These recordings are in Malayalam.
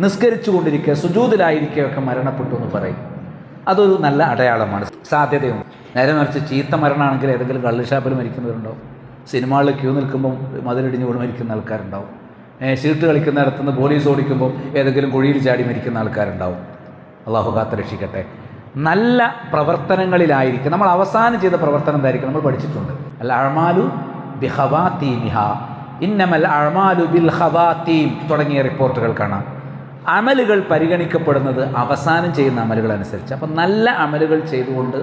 നിസ്കരിച്ചു കൊണ്ടിരിക്കുക, സുജൂദിലായിരിക്കുകയൊക്കെ മരണപ്പെട്ടു എന്ന് പറയും. അതൊരു നല്ല അടയാളമാണ്, സാധ്യതയുണ്ട്. നേരെ മറിച്ച് ചീത്ത മരണമാണെങ്കിൽ ഏതെങ്കിലും കള്ളുഷാപ്പിൽ മരിക്കുന്നവരുണ്ടാവും, സിനിമകളിൽ ക്യൂ നിൽക്കുമ്പോൾ മതിലിടിഞ്ഞ് വീണ് മരിക്കുന്ന ആൾക്കാരുണ്ടാവും, ചീട്ട് കളിക്കുന്നിടത്തുനിന്ന് പോലീസ് ഓടിക്കുമ്പോൾ ഏതെങ്കിലും കുഴിയിൽ ചാടി മരിക്കുന്ന ആൾക്കാരുണ്ടാവും. അള്ളാഹു കാത്ത് രക്ഷിക്കട്ടെ. നല്ല പ്രവർത്തനങ്ങളിലായിരിക്കും. നമ്മൾ അവസാനം ചെയ്ത പ്രവർത്തനം എന്തായിരിക്കും? നമ്മൾ പഠിച്ചിട്ടുണ്ട്, അൽ അഅ്മാലു ബിഖവാതീമിഹ, ഇന്നമൽ അഅ്മാലു ബിൽ ഖവാതീം തുടങ്ങിയ റിപ്പോർട്ടുകൾ കാണാം. അമലുകൾ പരിഗണിക്കപ്പെടുന്നത് അവസാനം ചെയ്യുന്ന അമലുകൾ അനുസരിച്ച്. അപ്പം നല്ല അമലുകൾ ചെയ്തുകൊണ്ട്,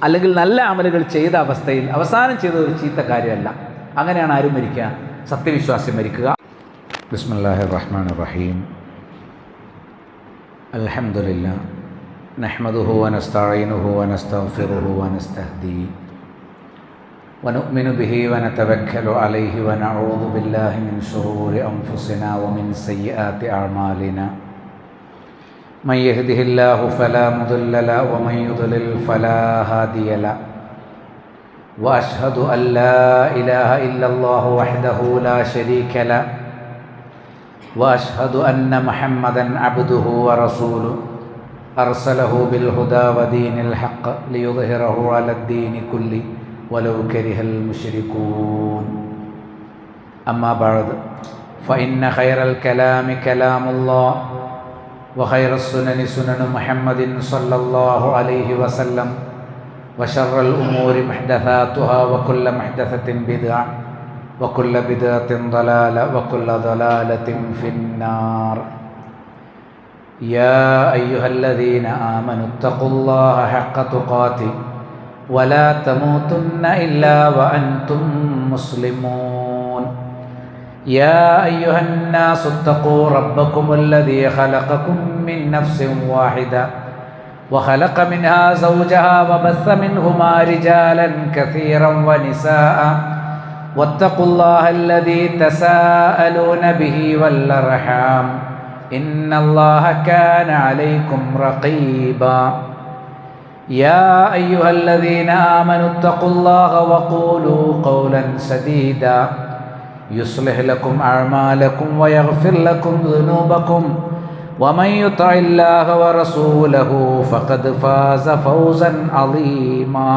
അല്ലെങ്കിൽ നല്ല അമലുകൾ ചെയ്ത അവസ്ഥയിൽ അവസാനം ചെയ്ത ഒരു ചീത്ത കാര്യമല്ല. അങ്ങനെയാണ് ആരും മരിക്കുക? സത്യവിശ്വാസം മരിക്കുക. ബിസ്മില്ലാഹിർ റഹ്മാനിർ റഹീം. അൽഹംദുലില്ലാഹ് നഹ്മദുഹു വനസ്തഈനുഹു വനസ്തഗ്ഫിറുഹു വനസ്തഹ്ദീ വനുഅ്മിനു ബിഹി വനതവക്കലു അലൈഹി വനഊദു ബില്ലാഹി മിൻ ശുറൂരി അൻഫുസിനാ വമിൻ സയ്യിആതി അഅ്മാലിനാ മൻ യഹ്ദിഹില്ലാഹു ഫലാ മുദില്ല ലഹു വമൻ യുദ്ലിൽ ഫലാ ഹാദിയ ലഹു വഅശ്ഹദു അൻ ലാ ഇലാഹ ഇല്ലല്ലാഹു വഹ്ദഹു ലാ ശരീക ലഹു വഅശ്ഹദു അന്ന മുഹമ്മദൻ അബ്ദുഹു വറസൂലുഹു അർസലഹു ബിൽ ഹുദാ വദീനിൽ ഹഖ് ലിയുദ്ഹിറഹു അലദ്ദീനി കുല്ലി വലൗ കരിഹൽ മുശ്രികൂൻ. അമ്മാ ബഅദ് ഫഇന്ന ഖൈറൽ കലാമി കലാമുല്ലാഹ് വഖൈറസ് സുനനി സുനനു മുഹമ്മദിൻ സ്വല്ലല്ലാഹു അലൈഹി വസല്ലം വശർറൽ ഉമൂരി മുഹ്ദസാതുഹാ വകുല്ല മുഹ്ദസത്തിൻ ബിദ്അ വകുല്ല ബിദ്അത്തിൻ ളലാല വകുല്ല ളലാലത്തിൻ ഫിന്നാർ. യാ അയ്യുഹല്ലദീന ആമനുത്തഖുല്ലാഹ ഹഖ്ക തുഖാതിഹി വലാ തമൂതുന്ന ഇല്ലാ വഅൻതും മുസ്ലിമൂൻ. യാ അയ്യുഹന്നാസു ഇത്തഖൂ റബ്ബകുമുല്ലദീ ഖലഖകും മിൻ നഫ്സിൻ വാഹിദ വഖലഖ മിൻഹാ സൗജഹാ വബസ്സ മിൻഹുമാ റിജാലൻ കസീറൻ വനിസാഅ വത്തഖുല്ലാഹല്ലദീ തസാഅലൂന ബിഹി വൽ അർഹാം ഇന്നല്ലാഹ കാന അലൈക്കും റഖീബാ. യാ അയ്യുഹല്ലദീന ആമനു ഇത്തഖുല്ലാഹ വഖൂലൂ ഖൗലൻ സദീദാ യുസ്ലിഹ് ലക്കും അഅ്മാലക്കും വയഗ്ഫിർ ലക്കും ദുനൂബക്കും വമൻ യുതിഇല്ലാഹ വറസൂലഹു ഫഖദ് ഫാസ ഫൗസൻ അളീമാ.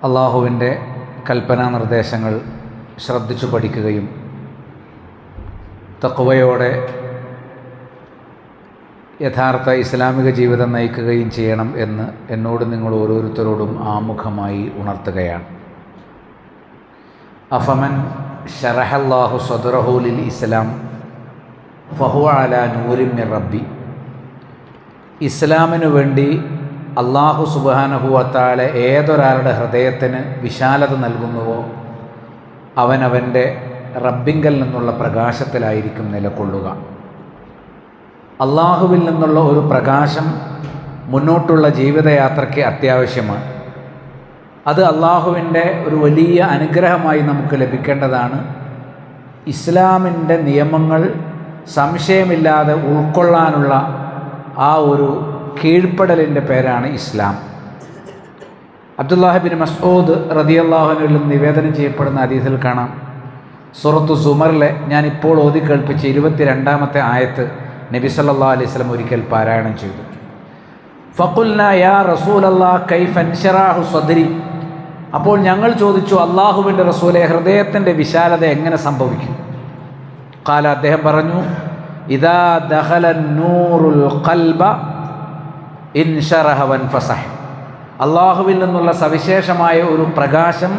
അല്ലാഹുവിൻ്റെ കൽപ്പനാ നിർദ്ദേശങ്ങൾ ശ്രദ്ധിച്ചു പഠിക്കുകയും തഖ്വയോടെ യഥാർത്ഥ ഇസ്ലാമിക ജീവിതം നയിക്കുകയും ചെയ്യണം എന്ന് എന്നോട് നിങ്ങൾ ഓരോരുത്തരോടും ആമുഖമായി ഉണർത്തുകയാണ്. അഫമൻ ശറഹല്ലാഹു സദ്റഹു ലിൽ ഇസ്ലാം ഫഹുവ അലാ നൂരിൻ മിർ റബ്ബി. ഇസ്ലാമിനു വേണ്ടി അല്ലാഹു സുബ്ഹാനഹു വ തആല ഏതൊരാളുടെ ഹൃദയത്തിന് വിശാലത നൽകുന്നുവോ അവനവൻ്റെ റബ്ബിങ്കൽ നിന്നുള്ള പ്രകാശത്തിലായിരിക്കും നിലകൊള്ളുക. അള്ളാഹുവിൽ നിന്നുള്ള ഒരു പ്രകാശം മുന്നോട്ടുള്ള ജീവിതയാത്രയ്ക്ക് അത്യാവശ്യമാണ്. അത് അള്ളാഹുവിൻ്റെ ഒരു വലിയ അനുഗ്രഹമായി നമുക്ക് ലഭിക്കേണ്ടതാണ്. ഇസ്ലാമിൻ്റെ നിയമങ്ങൾ സംശയമില്ലാതെ ഉൾക്കൊള്ളാനുള്ള ആ ഒരു കീഴ്പ്പെടലിൻ്റെ പേരാണ് ഇസ്ലാം. അബ്ദുല്ലാഹി ബിൻ മസ്ഊദ് റളിയല്ലാഹു അൻഹു നിവേദനം ചെയ്യപ്പെടുന്ന ഹദീസിൽ കാണാം, സൂറത്തു സുമറിലെ ഞാനിപ്പോൾ ഓതി കേൾപ്പിച്ച 22-ാമത്തെ ആയത്ത് നബി സല്ലല്ലാഹു അലൈഹി വസല്ലം ഒരിക്കൽ പാരായണം ചെയ്തു. ഫഖുൽനാ യാ റസൂലല്ലാഹ് കൈഫ ഇൻശറാഹു സദ്രി. അപ്പോൾ ഞങ്ങൾ ചോദിച്ചു, അള്ളാഹുവിൻ്റെ റസൂലെ, ഹൃദയത്തിൻ്റെ വിശാലത എങ്ങനെ സംഭവിക്കും? ഖാല, അദ്ദേഹം പറഞ്ഞു, ഇദാ ദഖല നൂറുൽ ഖൽബ ഇൻശറഹ വൻഫസഹ. അള്ളാഹുവിൽ നിന്നുള്ള സവിശേഷമായ ഒരു പ്രകാശം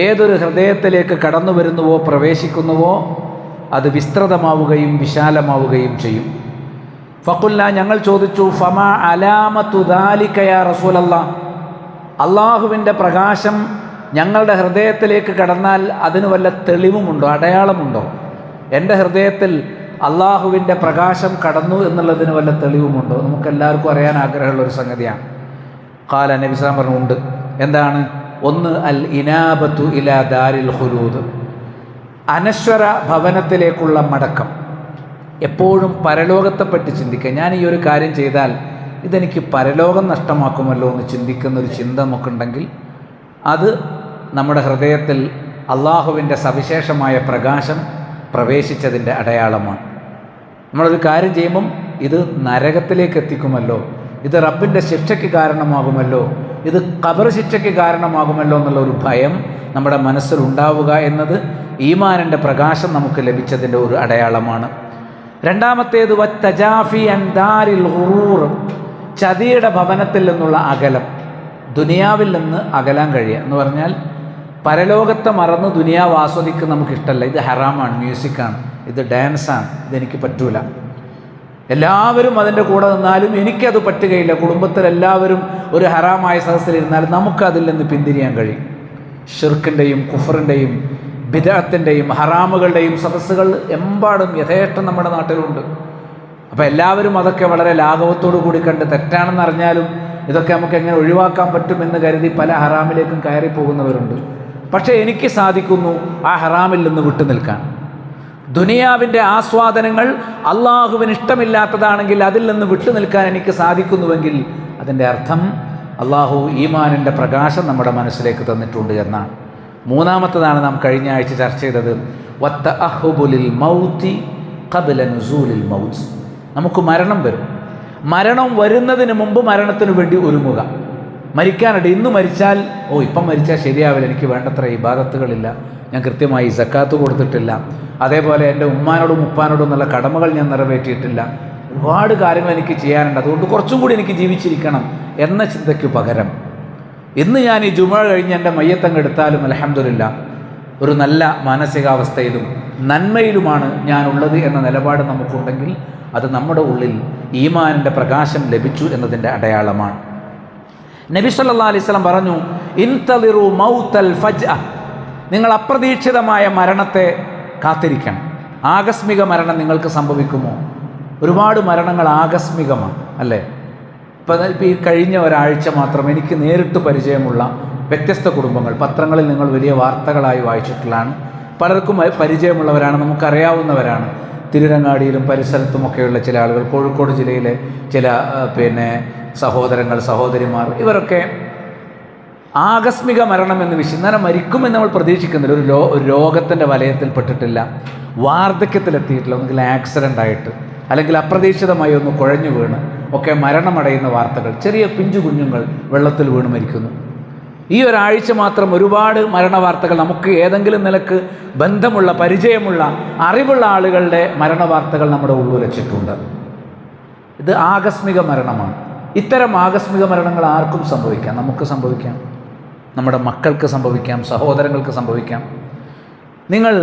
ഏതൊരു ഹൃദയത്തിലേക്ക് കടന്നു വരുന്നുവോ, പ്രവേശിക്കുന്നുവോ, അത് വിസ്തൃതമാവുകയും വിശാലമാവുകയും ചെയ്യും. ഫഖുൽനാ, ഞങ്ങൾ ചോദിച്ചു, ഫമാ അലാമത്തു ദാലിക യാ റസൂലല്ലാഹ്. അള്ളാഹുവിൻ്റെ പ്രകാശം ഞങ്ങളുടെ ഹൃദയത്തിലേക്ക് കടന്നാൽ അതിന് വല്ല തെളിവുമുണ്ടോ, അടയാളമുണ്ടോ? എൻ്റെ ഹൃദയത്തിൽ അള്ളാഹുവിൻ്റെ പ്രകാശം കടന്നു എന്നുള്ളതിന് വല്ല തെളിവുമുണ്ടോ? നമുക്കെല്ലാവർക്കും അറിയാൻ ആഗ്രഹമുള്ളൊരു സംഗതിയാണ്. ഖാല, നബി സല്ലല്ലാഹു അലൈഹി വസല്ലം പറഞ്ഞു, ഉണ്ട്. എന്താണ്? ഒന്ന്, അൽ ഇനാബത്തു ഇലാ ദാരിൽ ഖുലൂദ്, അനശ്വര ഭവനത്തിലേക്കുള്ള മടക്കം. എപ്പോഴും പരലോകത്തെപ്പറ്റി ചിന്തിക്കുക. ഞാൻ ഈ ഒരു കാര്യം ചെയ്താൽ ഇതെനിക്ക് പരലോകം നഷ്ടമാക്കുമല്ലോ എന്ന് ചിന്തിക്കുന്നൊരു ചിന്ത നമുക്കുണ്ടെങ്കിൽ അത് നമ്മുടെ ഹൃദയത്തിൽ അള്ളാഹുവിൻ്റെ സവിശേഷമായ പ്രകാശം പ്രവേശിച്ചതിൻ്റെ അടയാളമാണ്. നമ്മളൊരു കാര്യം ചെയ്യുമ്പം ഇത് നരകത്തിലേക്ക് എത്തിക്കുമല്ലോ, ഇത് റബ്ബിൻ്റെ ശിക്ഷയ്ക്ക് കാരണമാകുമല്ലോ, ഇത് ഖബർ ശിക്ഷയ്ക്ക് കാരണമാകുമല്ലോ എന്നുള്ള ഒരു ഭയം നമ്മുടെ മനസ്സിലുണ്ടാവുക എന്നത് ഈമാനിൻ്റെ പ്രകാശം നമുക്ക് ലഭിച്ചതിൻ്റെ ഒരു അടയാളമാണ്. രണ്ടാമത്തേത് വത്തജാഫി അൻ ദാരിൽ ഖുറൂർ, ചതിയുടെ ഭവനത്തിൽ നിന്നുള്ള അകലം, ദുനിയാവിൽ നിന്ന് അകലാൻ കഴിയുക എന്ന് പറഞ്ഞാൽ പരലോകത്തെ മറന്ന് ദുനിയാവ് ആസ്വദിക്കുന്ന നമുക്കിഷ്ടമല്ല. ഇത് ഹറാമാണ്, മ്യൂസിക്കാണ്, ഇത് ഡാൻസാണ്, ഇതെനിക്ക് പറ്റൂല. എല്ലാവരും അതിൻ്റെ കൂടെ നിന്നാലും എനിക്കത് പറ്റുകയില്ല. കുടുംബത്തിലെല്ലാവരും ഒരു ഹറാമായ സദസ്സിലിരുന്നാലും നമുക്കതിൽ നിന്ന് പിന്തിരിയാൻ കഴിയും. ഷിർക്കിൻ്റെയും കുഫറിൻ്റെയും ബിദ്അത്തിൻ്റെയും ഹറാമുകളുടെയും സദസ്സുകൾ എമ്പാടും യഥേഷ്ടം നമ്മുടെ നാട്ടിലുണ്ട്. അപ്പോൾ എല്ലാവരും അതൊക്കെ വളരെ ലാഘവത്തോടു കൂടി കണ്ട് തെറ്റാണെന്നറിഞ്ഞാലും ഇതൊക്കെ നമുക്ക് എങ്ങനെ ഒഴിവാക്കാൻ പറ്റുമെന്ന് കരുതി പല ഹറാമിലേക്കും കയറി പോകുന്നവരുണ്ട്. പക്ഷേ എനിക്ക് സാധിക്കുന്നു ആ ഹറാമിൽ നിന്ന് വിട്ടു നിൽക്കാൻ. ദുനിയാവിൻ്റെ ആസ്വാദനങ്ങൾ അള്ളാഹുവിന് ഇഷ്ടമില്ലാത്തതാണെങ്കിൽ അതിൽ നിന്ന് വിട്ടു നിൽക്കാൻ എനിക്ക് സാധിക്കുന്നുവെങ്കിൽ അതിൻ്റെ അർത്ഥം അള്ളാഹു ഈമാനിൻ്റെ പ്രകാശം നമ്മുടെ മനസ്സിലേക്ക് തന്നിട്ടുണ്ട് എന്നാണ്. മൂന്നാമത്തതാണ് നാം കഴിഞ്ഞ ആഴ്ച ചർച്ച ചെയ്തത് വത്തഅഹുബുലിൽ മൗതി ഖബ്ല നുസൂലിൽ മൗത്ത്. നമുക്ക് മരണം വരും. മരണം വരുന്നതിന് മുമ്പ് മരണത്തിന് വേണ്ടി ഒരുങ്ങുക. മരിക്കാനുണ്ട്. ഇന്ന് മരിച്ചാൽ ഇപ്പം മരിച്ചാൽ ശരിയാവില്ല, എനിക്ക് വേണ്ടത്ര ഇബാദത്തുകളില്ല, ഞാൻ കൃത്യമായി സക്കാത്ത് കൊടുത്തിട്ടില്ല, അതേപോലെ എൻ്റെ ഉമ്മാനോടും ഉപ്പാനോടും എന്നുള്ള കടമകൾ ഞാൻ നിറവേറ്റിയിട്ടില്ല, ഒരുപാട് കാര്യങ്ങൾ എനിക്ക് ചെയ്യാനുണ്ട്, അതുകൊണ്ട് കുറച്ചും കൂടി എനിക്ക് ജീവിച്ചിരിക്കണം എന്ന ചിന്തയ്ക്ക് പകരം ഇന്ന് ഞാൻ ഈ ജുമുഅ കഴിഞ്ഞ് എൻ്റെ മയ്യത്തങ്ങ് എടുത്താലും അൽഹംദുലില്ലാ ഒരു നല്ല മാനസികാവസ്ഥയിലും നന്മയിലുമാണ് ഞാനുള്ളത് എന്ന നിലപാട് നമുക്കുണ്ടെങ്കിൽ അത് നമ്മുടെ ഉള്ളിൽ ഈമാനിൻ്റെ പ്രകാശം ലഭിച്ചു എന്നതിൻ്റെ അടയാളമാണ്. നബി സല്ലല്ലാഹു അലൈഹി വസല്ലം പറഞ്ഞു, ഇൻതളിറു മൗതൽ ഫജ്അ, നിങ്ങൾ അപ്രതീക്ഷിതമായ മരണത്തെ കാത്തിരിക്കണം. ആകസ്മിക മരണം നിങ്ങൾക്ക് സംഭവിക്കുമോ? ഒരുപാട് മരണങ്ങൾ ആകസ്മികമാണ് അല്ലേ? ഇപ്പം ഈ കഴിഞ്ഞ ഒരാഴ്ച മാത്രം എനിക്ക് നേരിട്ട് പരിചയമുള്ള വ്യത്യസ്ത കുടുംബങ്ങൾ പത്രങ്ങളിൽ നിങ്ങൾ വലിയ വാർത്തകളായി വായിച്ചിട്ടുള്ളതാണ്. പലർക്കും പരിചയമുള്ളവരാണ്, നമുക്കറിയാവുന്നവരാണ്. തിരുരങ്ങാടിയിലും പരിസരത്തുമൊക്കെയുള്ള ചില ആളുകൾ, കോഴിക്കോട് ജില്ലയിലെ ചില സഹോദരങ്ങൾ സഹോദരിമാർ, ഇവരൊക്കെ ആകസ്മിക മരണമെന്ന് ഇന്നലെ മരിക്കുമെന്ന് നമ്മൾ പ്രതീക്ഷിക്കുന്നില്ല. ഒരു രോഗത്തിൻ്റെ വലയത്തിൽപ്പെട്ടിട്ടില്ല, വാർദ്ധക്യത്തിലെത്തിയിട്ടില്ല, ഒന്നുകിൽ ആക്സിഡൻ്റ് ആയിട്ട് അല്ലെങ്കിൽ അപ്രതീക്ഷിതമായി ഒന്ന് കുഴഞ്ഞു വീണ് ഒക്കെ മരണമടയുന്ന വാർത്തകൾ. ചെറിയ പിഞ്ചു കുഞ്ഞുങ്ങൾ വെള്ളത്തിൽ വീണ് മരിക്കുന്നു. ഈ ഒരാഴ്ച മാത്രം ഒരുപാട് മരണവാർത്തകൾ നമുക്ക് ഏതെങ്കിലും നിലക്ക് ബന്ധമുള്ള പരിചയമുള്ള അറിവുള്ള ആളുകളുടെ മരണവാർത്തകൾ നമ്മുടെ ഉള്ളുലച്ചിട്ടുണ്ട്. ഇത് ആകസ്മിക മരണമാണ്. ഇത്തരം ആകസ്മിക മരണങ്ങൾ ആർക്കും സംഭവിക്കാം. നമുക്ക് സംഭവിക്കാം, നമ്മുടെ മക്കൾക്ക് സംഭവിക്കാം, സഹോദരങ്ങൾക്ക് സംഭവിക്കാം. നിങ്ങൾ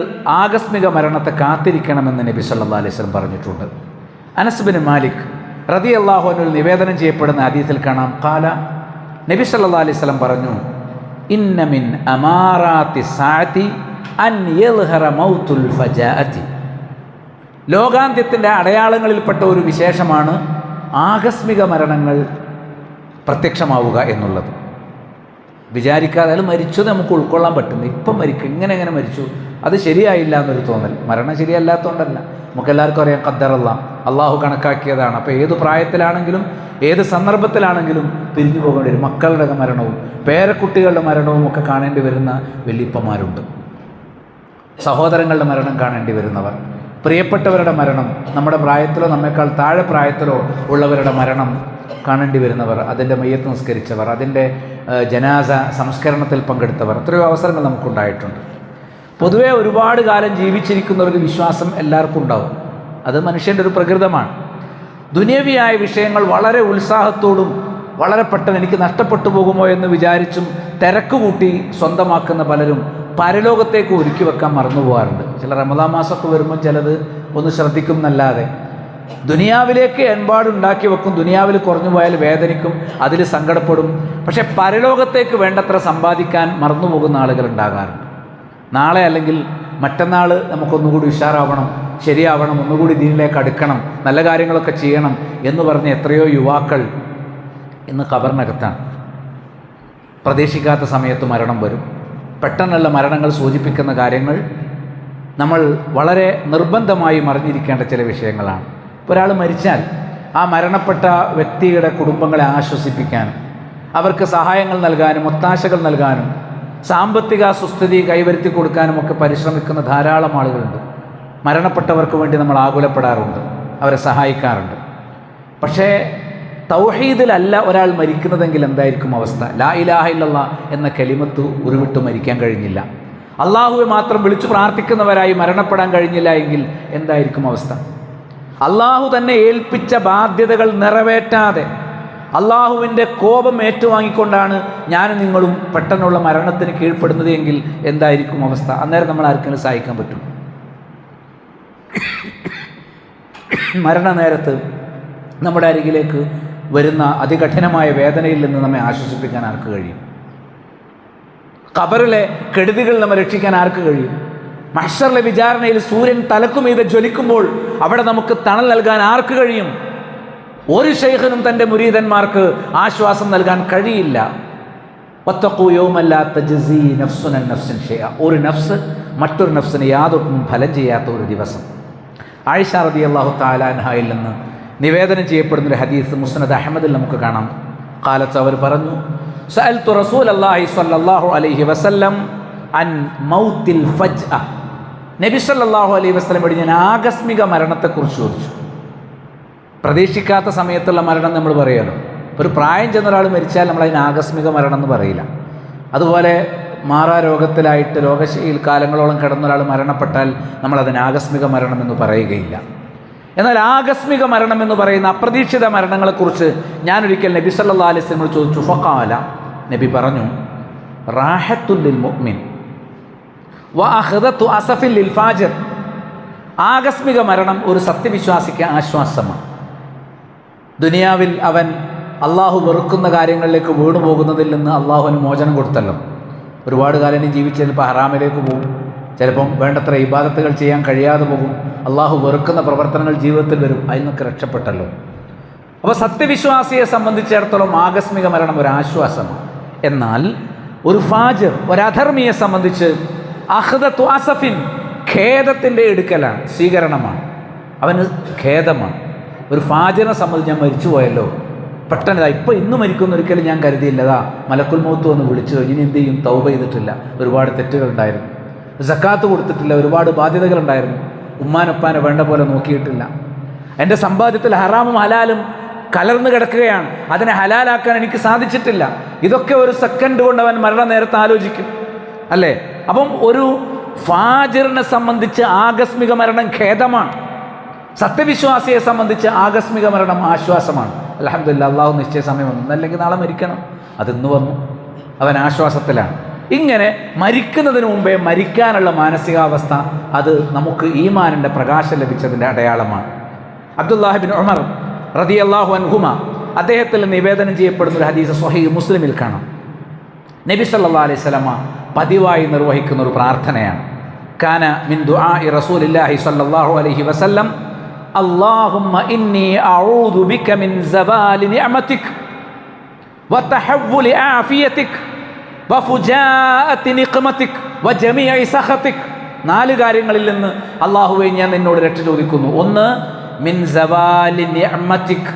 ആകസ്മിക മരണത്തെ കാത്തിരിക്കണമെന്ന് നബി സല്ലല്ലാഹു അലൈഹി വസല്ലം പറഞ്ഞിട്ടുണ്ട്. അനസ് ബിൻ മാലിക് റളിയല്ലാഹു അൻഹു നിവേദനം ചെയ്യപ്പെടുന്ന ഹദീസിൽ കാണാം, ഖാല, നബി സല്ലല്ലാഹു അലൈഹി വസല്ലം പറഞ്ഞു, ഇന്ന മിൻ അമാറാത്തി സാഅതി അൻ യൽഹറ മൗതുൽ ഫജാഅതി, ലോകാന്ത്യത്തിൻ്റെ അടയാളങ്ങളിൽപ്പെട്ട ഒരു വിശേഷമാണ് ആകസ്മിക മരണങ്ങൾ പ്രത്യക്ഷമാവുക എന്നുള്ളത്. വിചാരിക്കാതെ അത് മരിച്ചു നമുക്ക് ഉൾക്കൊള്ളാൻ പറ്റുന്നു. ഇപ്പം മരിക്കും, ഇങ്ങനെ മരിച്ചു, അത് ശരിയായില്ല എന്നൊരു തോന്നൽ. മരണം ശരിയല്ലാത്തതുകൊണ്ടല്ല, നമുക്കെല്ലാവർക്കും അറിയാം ഖദ്ദറല്ലാ, അള്ളാഹു കണക്കാക്കിയതാണ്. അപ്പോൾ ഏത് പ്രായത്തിലാണെങ്കിലും ഏത് സന്ദർഭത്തിലാണെങ്കിലും പിരിഞ്ഞു പോകേണ്ടി വരും. മക്കളുടെ മരണവും പേരക്കുട്ടികളുടെ മരണവും ഒക്കെ കാണേണ്ടി വരുന്ന വല്യപ്പന്മാരുണ്ട്. സഹോദരങ്ങളുടെ മരണം കാണേണ്ടി വരുന്നവർ, പ്രിയപ്പെട്ടവരുടെ മരണം, നമ്മുടെ പ്രായത്തിലോ നമ്മേക്കാൾ താഴെ പ്രായത്തിലോ ഉള്ളവരുടെ മരണം കാണേണ്ടി വരുന്നവർ, അതിൻ്റെ മയ്യത്ത് നിസ്കരിച്ചവർ, അതിൻ്റെ ജനാസ സംസ്കരണത്തിൽ പങ്കെടുത്തവർ, എത്രയോ അവസരങ്ങൾ നമുക്കുണ്ടായിട്ടുണ്ട്. പൊതുവേ ഒരുപാട് കാലം ജീവിച്ചിരിക്കുന്ന ഒരു വിശ്വാസം എല്ലാവർക്കും ഉണ്ടാവും. അത് മനുഷ്യൻ്റെ ഒരു പ്രകൃതമാണ്. ദുനിയവിയായ വിഷയങ്ങൾ വളരെ ഉത്സാഹത്തോടും വളരെ പെട്ടെന്ന് എനിക്ക് നഷ്ടപ്പെട്ടു പോകുമോ എന്ന് വിചാരിച്ചും തിരക്ക് കൂട്ടി സ്വന്തമാക്കുന്ന പലരും പരലോകത്തേക്ക് ഒരുക്കി വെക്കാൻ മറന്നു പോകാറുണ്ട്. ചില റമദാൻ മാസമൊക്കെ വരുമ്പോൾ ചിലത് ഒന്ന് ശ്രദ്ധിക്കും എന്നല്ലാതെ ദുനിയാവിലേക്ക് എൺപാടുണ്ടാക്കി വെക്കും. ദുനിയാവിൽ കുറഞ്ഞു പോയാൽ വേദനിക്കും, അതിൽ സങ്കടപ്പെടും. പക്ഷേ പരലോകത്തേക്ക് വേണ്ടത്ര സമ്പാദിക്കാൻ മറന്നു പോകുന്ന ആളുകൾ ഉണ്ടാകാറുണ്ട്. നാളെ അല്ലെങ്കിൽ മറ്റന്നാൾ നമുക്കൊന്നുകൂടി ഉഷാറാവണം, ശരിയാവണം, ഒന്നുകൂടി ദീനിലേക്ക് അടുക്കണം, നല്ല കാര്യങ്ങളൊക്കെ ചെയ്യണം എന്ന് പറഞ്ഞ് എത്രയോ യുവാക്കൾ ഇന്ന് ഖബറിനകത്താണ്. പ്രതീക്ഷിക്കാത്ത സമയത്ത് മരണം വരും. പെട്ടെന്നുള്ള മരണങ്ങൾ സൂചിപ്പിക്കുന്ന കാര്യങ്ങൾ നമ്മൾ വളരെ നിർബന്ധമായും അറിഞ്ഞിരിക്കേണ്ട ചില വിഷയങ്ങളാണ്. ഒരാൾ മരിച്ചാൽ ആ മരണപ്പെട്ട വ്യക്തിയുടെ കുടുംബങ്ങളെ ആശ്വസിപ്പിക്കാനും അവർക്ക് സഹായങ്ങൾ നൽകാനും ഒത്താശകൾ നൽകാനും സാമ്പത്തിക സുസ്ഥിതി കൈവരുത്തി കൊടുക്കാനും ഒക്കെ പരിശ്രമിക്കുന്ന ധാരാളം ആളുകളുണ്ട്. മരണപ്പെട്ടവർക്ക് വേണ്ടി നമ്മൾ ആകുലപ്പെടാറുണ്ട്. അവരെ സഹായിക്കാറുണ്ട്. പക്ഷേ തൗഹീദിലല്ല ഒരാൾ മരിക്കുന്നതെങ്കിൽ എന്തായിരിക്കും അവസ്ഥ? ലാ ഇലാഹ ഇല്ലല്ലാഹ് എന്ന കലിമത്ത് ഉരുവിട്ട് മരിക്കാൻ കഴിഞ്ഞില്ല, അള്ളാഹുവെ മാത്രം വിളിച്ചു പ്രാർത്ഥിക്കുന്നവരായി മരണപ്പെടാൻ കഴിഞ്ഞില്ല എങ്കിൽ എന്തായിരിക്കും അവസ്ഥ? അള്ളാഹു തന്നെ ഏൽപ്പിച്ച ബാധ്യതകൾ നിറവേറ്റാതെ അള്ളാഹുവിൻ്റെ കോപം ഏറ്റുവാങ്ങിക്കൊണ്ടാണ് ഞാനും നിങ്ങളും പെട്ടെന്നുള്ള മരണത്തിന് കീഴ്പ്പെടുന്നത് എങ്കിൽ എന്തായിരിക്കും അവസ്ഥ? അന്നേരം നമ്മൾ ആർക്കെങ്കിലും സഹായിക്കാൻ പറ്റും? മരണനേരത്ത് നമ്മുടെ അരികിലേക്ക് വരുന്ന അതികഠിനമായ വേദനയിൽ നിന്ന് നമ്മെ ആശ്വസിപ്പിക്കാൻ ആർക്ക് കഴിയും? ഖബറിലെ കെടുതികൾ നമ്മെ രക്ഷിക്കാൻ ആർക്ക് കഴിയും? മഹ്ശറിലെ വിചാരണയിൽ സൂര്യൻ തലക്കുമീതെ ജ്വലിക്കുമ്പോൾ അവിടെ നമുക്ക് തണൽ നൽകാൻ ആർക്ക് കഴിയും? ഒരു ശൈഖിനും തൻ്റെ മുരീദന്മാർക്ക് ആശ്വാസം നൽകാൻ കഴിയില്ല. വത്തഖൂ യൗമൻ ലാ തജ്സീ നഫ്സുൻ അൻ നഫ്സിൻ ഷൈഅ, ഒരു നഫ്സ് മറ്റൊരു നഫ്സിന് യാതൊന്നും ഫലം ചെയ്യാത്ത ഒരു ദിവസം. ആയിഷ റളിയല്ലാഹു തആല അൻഹയിൽ നിന്ന് നിവേദനം ചെയ്യപ്പെടുന്നൊരു ഹദീസ് മുസ്നദ് അഹ്മദിൽ നമുക്ക് കാണാം. ഖാലത്ത്, അവർ പറഞ്ഞു, സഅൽതു റസൂലല്ലാഹി സ്വല്ലല്ലാഹു അലൈഹി വസല്ലം അൻ മൗത്തിൽ ഫജ്അ, നബി സല്ലല്ലാഹു അലൈഹി വസല്ലമയോട് ഞാൻ ആകസ്മിക മരണത്തെക്കുറിച്ച് ചോദിച്ചു. പ്രതീക്ഷിക്കാത്ത സമയത്തുള്ള മരണം നമ്മൾ പറയുമല്ലോ. ഒരു പ്രായം ചെന്ന ഒരാൾ മരിച്ചാൽ നമ്മളതിന് ആകസ്മിക മരണം എന്ന് പറയില്ല. അതുപോലെ മാറാ രോഗത്തിലായിട്ട് രോഗശയിൽ കാലങ്ങളോളം കിടന്ന ഒരാൾ മരണപ്പെട്ടാൽ നമ്മളതിന് ആകസ്മിക മരണം എന്ന് പറയുകയില്ല. എന്നാൽ ആകസ്മിക മരണം എന്ന് പറയുന്ന അപ്രതീക്ഷിത മരണങ്ങളെക്കുറിച്ച് ഞാനൊരിക്കൽ നബി സല്ലല്ലാഹു അലൈഹി വസല്ലമയോട് ചോദിച്ചു. ഫഖാല, നബി പറഞ്ഞു, റാഹത്തുൽ ലിൽ മുഅ്മിൻ വഅഖദതു അസഫിൽ ലിൽ ഫാജിർ, ആകസ്മിക മരണം ഒരു സത്യവിശ്വാസിക്ക് ആശ്വാസമാണ്. ദുനിയാവിൽ അവൻ അള്ളാഹു വെറുക്കുന്ന കാര്യങ്ങളിലേക്ക് വീണു പോകുന്നതിൽ നിന്ന് അള്ളാഹുവിന് മോചനം കൊടുത്തല്ലോ. ഒരുപാട് കാലം ജീവിച്ച് ചിലപ്പോൾ ഹറാമിലേക്ക് പോകും, ചിലപ്പം വേണ്ടത്ര ഇബാദത്തുകൾ ചെയ്യാൻ കഴിയാതെ പോകും, അള്ളാഹു വെറുക്കുന്ന പ്രവർത്തനങ്ങൾ ജീവിതത്തിൽ വരും, അതിൽ നിന്നൊക്കെ രക്ഷപ്പെട്ടല്ലോ. അപ്പോൾ സത്യവിശ്വാസിയെ സംബന്ധിച്ചിടത്തോളം ആകസ്മിക മരണം ഒരു ആശ്വാസമാണ്. എന്നാൽ ഒരു ഫാജിർ, ഒരധർമ്മിയെ സംബന്ധിച്ച് അഖ്ദത്തു അസഫിൻ, ഖേദത്തിൻ്റെ എടുക്കലാണ്, സ്വീകരണമാണ്, അവന് ഖേദമാണ്. ഒരു ഫാജിറിനെ സംബന്ധിച്ച് ഞാൻ മരിച്ചു പോയല്ലോ, പെട്ടെന്ന് ഇപ്പോൾ ഇന്ന് മരിക്കുമെന്ന് ഒരിക്കലും ഞാൻ കരുതിയില്ലതാ, മലക്കുൽ മൗത്ത് വന്ന് വിളിച്ചു, ഇനി എന്ത് ചെയ്യും? തൗബ ചെയ്തിട്ടില്ല, ഒരുപാട് തെറ്റുകളുണ്ടായിരുന്നു, സക്കാത്ത് കൊടുത്തിട്ടില്ല, ഒരുപാട് ബാധ്യതകളുണ്ടായിരുന്നു, ഉമ്മാനൊപ്പാനെ വേണ്ട പോലെ നോക്കിയിട്ടില്ല, എൻ്റെ സമ്പാദ്യത്തിൽ ഹറാമും ഹലാലും കലർന്നു കിടക്കുകയാണ്, അതിനെ ഹലാലാക്കാൻ എനിക്ക് സാധിച്ചിട്ടില്ല. ഇതൊക്കെ ഒരു സെക്കൻഡ് കൊണ്ട് അവൻ മരണനേരത്ത് ആലോചിക്കും, അല്ലേ? അപ്പം ഒരു ഫാജിറിനെ സംബന്ധിച്ച് ആകസ്മിക മരണം ഖേദമാണ്. സത്യവിശ്വാസിയെ സംബന്ധിച്ച് ആകസ്മിക മരണം ആശ്വാസമാണ്. അൽഹംദുലില്ലാഹ്, അള്ളാഹു നിശ്ചയ സമയം വന്നു, അല്ലെങ്കിൽ നാളെ മരിക്കണം, അതിന്ന് വന്നു, അവൻ ആശ്വാസത്തിലാണ്. ഇങ്ങനെ മരിക്കുന്നതിന് മുമ്പേ മരിക്കാനുള്ള മാനസികാവസ്ഥ, അത് നമുക്ക് ഈമാനിൻ്റെ പ്രകാശം ലഭിച്ചതിൻ്റെ അടയാളമാണ്. അബ്ദുല്ലാഹി ബിൻ ഉമർ റളിയല്ലാഹു അൻഹുമ അദ്ദേഹത്തിൽ നിവേദനം ചെയ്യപ്പെടുന്ന ഒരു ഹദീസ് സ്വഹീഹ് മുസ്ലിമിൽ കാണാം. നബി സല്ലല്ലാഹു അലൈഹി വസല്ലമ പതിവായി നിർവഹിക്കുന്ന ഒരു പ്രാർത്ഥനയാണ്. കാന മിൻ ദുആഇ റസൂലില്ലാഹി സല്ലല്ലാഹു അലൈഹി വസല്ലം അല്ലാഹുമ്മ ഇന്നി അഊദു ബിക മിൻ സവാലി നിഅമതിക വതഹവ്വുലി ആഫിയതിക വഫുജാഅതി നിഖ്മതിക വജമീഇ സഖതിക. 4 കാര്യങ്ങളിൽ നിന്ന് അല്ലാഹുവേ ഞാൻ നിന്നോട് രക്ഷ ചോദിക്കുന്നു. ഒന്ന്, മിൻ സവാലി നിഅമതിക,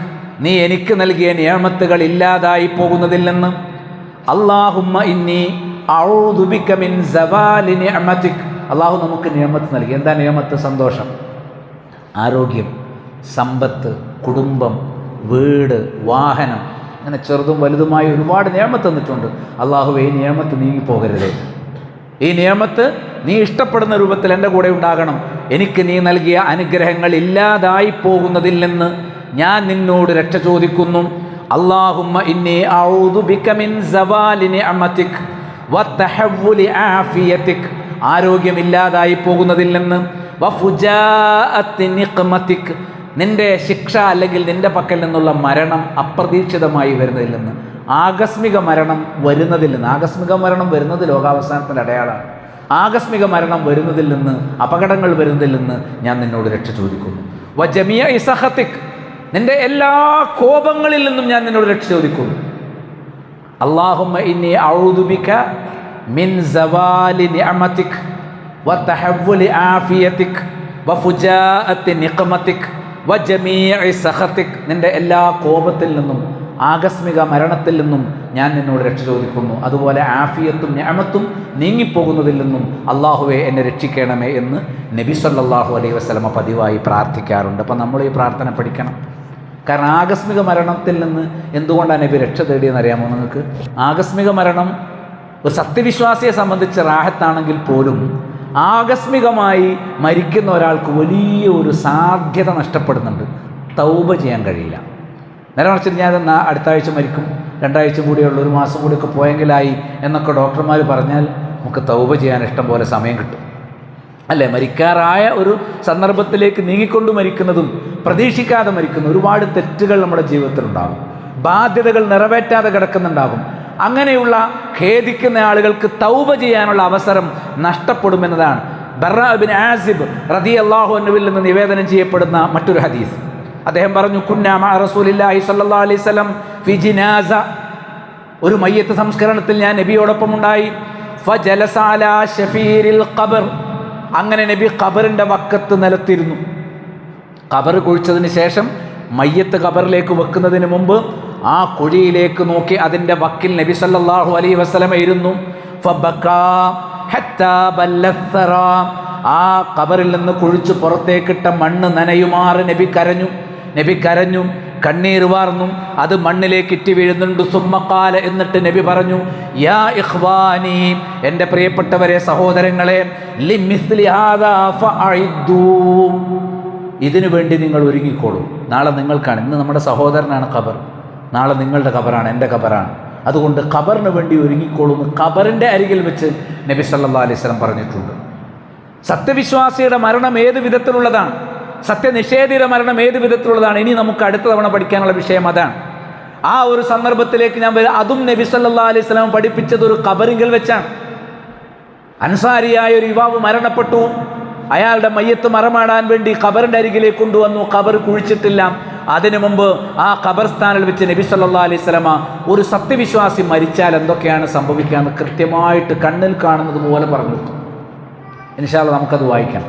നീ എനിക്ക് നൽകിയ നിഅമത്തുകൾ ഇല്ലാതായി പോകുന്നതിൽ നിന്ന്. അല്ലാഹുമ്മ ഇന്നി അഊദു ബിക മിൻ സവാലി നിഅമതിക, അല്ലാഹു നമുക്ക് നിഅമത്ത് നൽകി. എന്താ നിഅമത്ത്? സന്തോഷം, ആരോഗ്യം, സമ്പത്ത്, കുടുംബം, വീട്, വാഹനം, അങ്ങനെ ചെറുതും വലുതുമായി ഒരുപാട് നിയമത്ത് തന്നിട്ടുണ്ട്. അള്ളാഹുവേ, ഈ നിയമത്ത് നീങ്ങിപ്പോകരുതേ, ഈ നിയമത്ത് നീ ഇഷ്ടപ്പെടുന്ന രൂപത്തിൽ എൻ്റെ കൂടെ ഉണ്ടാകണം. എനിക്ക് നീ നൽകിയ അനുഗ്രഹങ്ങൾ ഇല്ലാതായി പോകുന്നതിൽ നിന്ന് ഞാൻ നിന്നോട് രക്ഷ ചോദിക്കുന്നു. അല്ലാഹുമ്മ ഇന്നി അഊദു ബിക മിൻ സവാലി നിഅമതിക വതഹവ്വുലി ആഫിയതിക, ആരോഗ്യമില്ലാതായി പോകുന്നതിൽ നിന്ന്, വഫുജാഅത്തി നിഖ്മതിക, നിൻ്റെ ശിക്ഷ അല്ലെങ്കിൽ നിൻ്റെ പക്കൽ നിന്നുള്ള മരണം അപ്രതീക്ഷിതമായി വരുന്നതിൽ നിന്ന്, ആകസ്മിക മരണം വരുന്നതിൽ നിന്ന്. ആകസ്മിക മരണം വരുന്നത് ലോകാവസാനത്തിൻ്റെ അടയാളമാണ്. ആകസ്മിക മരണം വരുന്നതിൽ നിന്ന്, അപകടങ്ങൾ വരുന്നതിൽ നിന്ന് ഞാൻ നിന്നോട് രക്ഷ ചോദിക്കുന്നു. വജമീഇ സഖതിക, നിൻ്റെ എല്ലാ കോപങ്ങളിൽ നിന്നും ഞാൻ നിന്നോട് രക്ഷ ചോദിക്കുന്നു. അല്ലാഹുമ്മ ഇന്നി അഊദു ബിക മിൻ സവാലി നിഅമതിക വതഹവ്വുലി ആഫിയതിക വഫുജാഅത്തി നിഖ്മതിക വജമീഇ സഖതിക, നിൻ്റെ എല്ലാ കോപത്തിൽ നിന്നും ആകസ്മിക മരണത്തിൽ നിന്നും ഞാൻ നിന്നോട് രക്ഷ ചോദിക്കുന്നു. അതുപോലെ ആഫിയത്തും നിഅമത്തും നീങ്ങിപ്പോകുന്നതിൽ നിന്നും അള്ളാഹുവെ എന്നെ രക്ഷിക്കണമേ എന്ന് നബി സല്ലല്ലാഹു അലൈഹി വസല്ലമ പതിവായി പ്രാർത്ഥിക്കാറുണ്ട്. അപ്പം നമ്മൾ ഈ പ്രാർത്ഥന പഠിക്കണം. കാരണം ആകസ്മിക മരണത്തിൽ നിന്ന് എന്തുകൊണ്ടാണ് നബി രക്ഷ തേടിയെന്ന് അറിയാമോ നിങ്ങൾക്ക്? ആകസ്മിക മരണം ഒരു സത്യവിശ്വാസിയെ സംബന്ധിച്ച് റാഹത്താണെങ്കിൽ പോലും ആകസ്മികമായി മരിക്കുന്ന ഒരാൾക്ക് വലിയ ഒരു സാധ്യത നഷ്ടപ്പെടുന്നുണ്ട്. തൗബ ചെയ്യാൻ കഴിയില്ല. നേരെ മറിച്ച് ഞാൻ അടുത്ത ആഴ്ച മരിക്കും, 2 ആഴ്ച കൂടിയുള്ള 1 മാസം കൂടിയൊക്കെ പോയെങ്കിലായി എന്നൊക്കെ ഡോക്ടർമാർ പറഞ്ഞാൽ നമുക്ക് തൗബ ചെയ്യാൻ ഇഷ്ടം പോലെ സമയം കിട്ടും, അല്ലേ? മരിക്കാറായ ഒരു സന്ദർഭത്തിലേക്ക് നീങ്ങിക്കൊണ്ട് മരിക്കുന്നതും പ്രതീക്ഷിക്കാതെ മരിക്കുന്ന ഒരുപാട് തെറ്റുകൾ നമ്മുടെ ജീവിതത്തിലുണ്ടാകും, ബാധ്യതകൾ നിറവേറ്റാതെ കിടക്കുന്നുണ്ടാകും. അങ്ങനെയുള്ള ഖേദിക്കുന്ന ആളുകൾക്ക് തൗബ ചെയ്യാനുള്ള അവസരം നഷ്ടപ്പെടുമെന്നതാണ് ബർറാ ഇബ്നു ആസിബ് റളിയല്ലാഹു അൻഹുവിൽ നിന്ന് നിവേദനം ചെയ്യപ്പെടുന്ന മറ്റൊരു ഹദീസ്. അദ്ദേഹം പറഞ്ഞു, കുന്നാ മഅ റസൂലില്ലാഹി സ്വല്ലല്ലാഹു അലൈഹി വസല്ലം ഫി ജിനാസ, ഒരു മയ്യത്ത് സംസ്കരണത്തിൽ ഞാൻ നബിയോടൊപ്പം ഉണ്ടായി. ഫജലസ അലാ ശഫീരിൽ ഖബർ, അങ്ങനെ നബി ഖബറിൻ്റെ വക്കത്ത് നിലത്തിരുന്നു. ഖബർ കുഴിച്ചതിന് ശേഷം മയ്യത്ത് ഖബറിലേക്ക് വെക്കുന്നതിന് മുമ്പ് ആ കുഴിയിലേക്ക് നോക്കി അതിൻ്റെ വക്കിൽ നബി സല്ലല്ലാഹു അലൈഹി വസല്ലം ഇരുന്നു. ഫബകാ ഹത്താ ബല്ലത്തറ, ആ ഖബറിൽ നിന്ന് കുഴിച്ച് പുറത്തേക്കിട്ട മണ്ണ് നനയുമാറ് നബി കരഞ്ഞു, കണ്ണീർ വാർന്നു, അത് മണ്ണിലേക്ക് ഇറ്റി വീഴുന്നുണ്ട്. സുമ്മഖാല, എന്നിട്ട് നബി പറഞ്ഞു, യാ ഇഖ്വാനി, എൻ്റെ പ്രിയപ്പെട്ടവരെ, സഹോദരങ്ങളെ, ലിമിസ്ലി ഹാദാ ഫഅഇദ്ദൂ, ഇതിനു വേണ്ടി നിങ്ങൾ ഒരുങ്ങിക്കോളൂ. നാളെ നിങ്ങൾക്കാണ്, ഇന്ന് നമ്മുടെ സഹോദരനാണ് ഖബർ, നാളെ നിങ്ങളുടെ ഖബറാണ്, എൻ്റെ ഖബറാണ്. അതുകൊണ്ട് ഖബറിന് വേണ്ടി ഒരുങ്ങിക്കോളൂ എന്ന് ഖബറിൻ്റെ അരികിൽ വെച്ച് നബി സല്ലല്ലാഹു അലൈഹി വസല്ലം പറഞ്ഞിട്ടുണ്ട്. സത്യവിശ്വാസിയുടെ മരണം ഏത് വിധത്തിലുള്ളതാണ്, സത്യനിഷേധിയുടെ മരണം ഏത് വിധത്തിലുള്ളതാണ്, ഇനി നമുക്ക് അടുത്ത തവണ പഠിക്കാനുള്ള വിഷയം അതാണ്. ആ ഒരു സന്ദർഭത്തിലേക്ക് ഞാൻ വരും. അതും നബി സല്ലല്ലാഹു അലൈഹി വസല്ലം പഠിപ്പിച്ചത് ഒരു ഖബറിങ്കൽ വെച്ചാണ്. അൻസാരിയായ ഒരു യുവാവ് മരണപ്പെട്ടു. അയാളുടെ മയ്യത്ത് മറമാടാൻ വേണ്ടി ഖബറിൻ്റെ അരികിലേക്ക് കൊണ്ടുവന്നു. ഖബർ കുഴിച്ചിട്ടില്ല. അതിനു മുമ്പ് ആ ഖബർസ്ഥാനിൽ വെച്ച് നബി സല്ലല്ലാഹു അലൈഹി വസല്ലമ ഒരു സത്യവിശ്വാസി മരിച്ചാൽ എന്തൊക്കെയാണ് സംഭവിക്കുക എന്ന് കൃത്യമായിട്ട് കണ്ണിൽ കാണുന്നത് പോലെ പറഞ്ഞു കൊടുത്തു. ഇൻഷാ അല്ലാഹ് നമുക്കത് വായിക്കാം.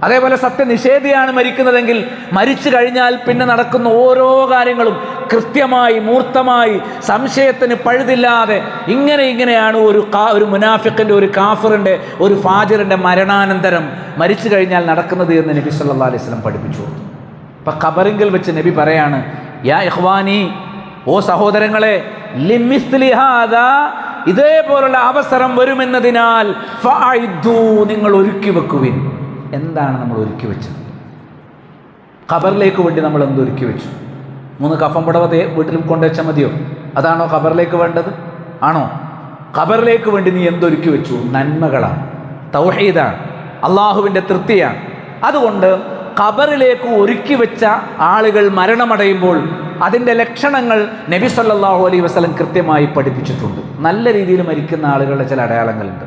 അതേപോലെ സത്യനിഷേധിയാണ് മരിക്കുന്നതെങ്കിൽ മരിച്ചു കഴിഞ്ഞാൽ പിന്നെ നടക്കുന്ന ഓരോ കാര്യങ്ങളും കൃത്യമായി മൂർത്തമായി സംശയത്തിന് പഴുതില്ലാതെ ഇങ്ങനെയാണ് ഒരു മുനാഫിഖിൻ്റെ, ഒരു കാഫിറിൻ്റെ, ഒരു ഫാജിറിൻ്റെ മരണാനന്തരം മരിച്ചു കഴിഞ്ഞാൽ നടക്കുന്നത് എന്ന് നബി സല്ലല്ലാഹു അലൈഹി വസല്ലം പഠിപ്പിച്ചു. അപ്പം ഖബറിങ്കിൽ വെച്ച് നബി പറയാണ്, യാ ഇഖ്വാനി, ഓ സഹോദരങ്ങളെ, ലിമിസ്ലി ഹാദാ, ഇതേപോലുള്ള അവസരം വരുമെന്നതിനാൽ ഫഅഇദ്ദൂ, നിങ്ങൾ ഒരുക്കി വെക്കുവിൻ. എന്താണ് നമ്മൾ ഒരുക്കി വെച്ചത്? ഖബറിലേക്ക് വേണ്ടി നമ്മൾ എന്തൊരുക്കി വെച്ചു? 3 കഫൻ പുടവ വീട്ടിൽ കൊണ്ടുവച്ചാൽ മതിയോ? അതാണോ ഖബറിലേക്ക് വേണ്ടത്? ആണോ? ഖബറിലേക്ക് വേണ്ടി നീ എന്തൊരുക്കി വെച്ചു? നന്മകളാണ്, തൗഹീദാണ്, അള്ളാഹുവിൻ്റെ തൃപ്തിയാണ്. അതുകൊണ്ട് ഖബറിലേക്ക് ഒരുക്കി വെച്ച ആളുകൾ മരണമടയുമ്പോൾ അതിൻ്റെ ലക്ഷണങ്ങൾ നബി സല്ലല്ലാഹു അലൈഹി വസല്ലം കൃത്യമായി പഠിപ്പിച്ചിട്ടുണ്ട്. നല്ല രീതിയിൽ മരിക്കുന്ന ആളുകളുടെ ചില അടയാളങ്ങളുണ്ട്.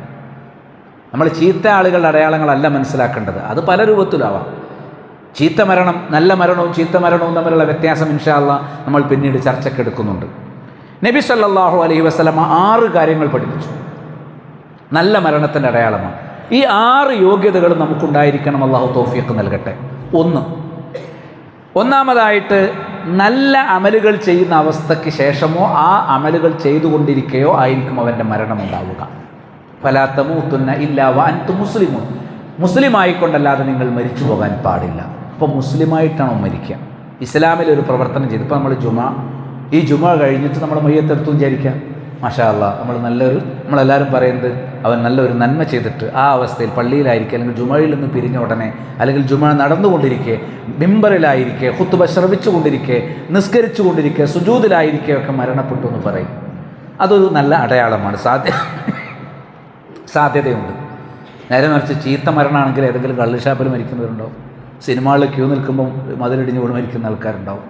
നമ്മൾ ചീത്ത ആളുകളുടെ അടയാളങ്ങളല്ല മനസ്സിലാക്കേണ്ടത്, അത് പല രൂപത്തിലാവാം. ചീത്ത മരണം, നല്ല മരണവും ചീത്ത മരണവും തമ്മിലുള്ള വ്യത്യാസം ഇൻഷാ അല്ലാഹ് നമ്മൾ പിന്നീട് ചർച്ചയ്ക്കെടുക്കുന്നുണ്ട്. നബി സല്ലല്ലാഹു അലൈഹി വസല്ലം 6 കാര്യങ്ങൾ പഠിപ്പിച്ചു, നല്ല മരണത്തിൻ്റെ അടയാളമാണ്. ഈ 6 യോഗ്യതകളും നമുക്കുണ്ടായിരിക്കണം. അല്ലാഹു തൗഫീഖ് നൽകട്ടെ. ഒന്നാമതായിട്ട്, നല്ല അമലുകൾ ചെയ്യുന്ന അവസ്ഥയ്ക്ക് ശേഷമോ ആ അമലുകൾ ചെയ്തുകൊണ്ടിരിക്കുകയോ ആയിരിക്കും അവൻ്റെ മരണമുണ്ടാവുക. ഫലാ തമൂതുന്ന ഇല്ലാ വഅൻതും മുസ്ലിമൂൻ, മുസ്ലിമായിക്കൊണ്ടല്ലാതെ നിങ്ങൾ മരിച്ചു പോകാൻ പാടില്ല. അപ്പോൾ മുസ്ലിമായിട്ടാണോ മരിക്കുക? ഇസ്ലാമിലൊരു പ്രവർത്തനം ചെയ്ത്, ഇപ്പോൾ നമ്മൾ ഈ ജുമ കഴിഞ്ഞിട്ട് നമ്മൾ മയ്യത്തെടുത്തു വിചാരിക്കാം, മാഷാ അല്ലാഹ്, നമ്മളെല്ലാവരും പറയുന്നത് അവൻ നല്ലൊരു നന്മ ചെയ്തിട്ട് ആ അവസ്ഥയിൽ പള്ളിയിലായിരിക്കുക, അല്ലെങ്കിൽ ജുമയിൽ നിന്ന് പിരിഞ്ഞ ഉടനെ, അല്ലെങ്കിൽ ജുമ നടന്നുകൊണ്ടിരിക്കെ, മിമ്പറിലായിരിക്കെ, ഖുത്ബ ശ്രവിച്ചുകൊണ്ടിരിക്കെ, നിസ്കരിച്ചുകൊണ്ടിരിക്കെ, സുജൂദിലായിരിക്കെ ഒക്കെ മരണപ്പെട്ടു എന്ന് പറയും. അതൊരു നല്ല അടയാളമാണ്, സാധ്യതയുണ്ട്. നേരെ മറിച്ച് ചീത്ത മരണമാണെങ്കിൽ ഏതെങ്കിലും കള്ളുഷാപ്പിൽ മരിക്കുന്നവരുണ്ടാവും, സിനിമകളിൽ ക്യൂ നിൽക്കുമ്പം മതിലിടിഞ്ഞ് വീണ് മരിക്കുന്ന ആൾക്കാരുണ്ടാവും,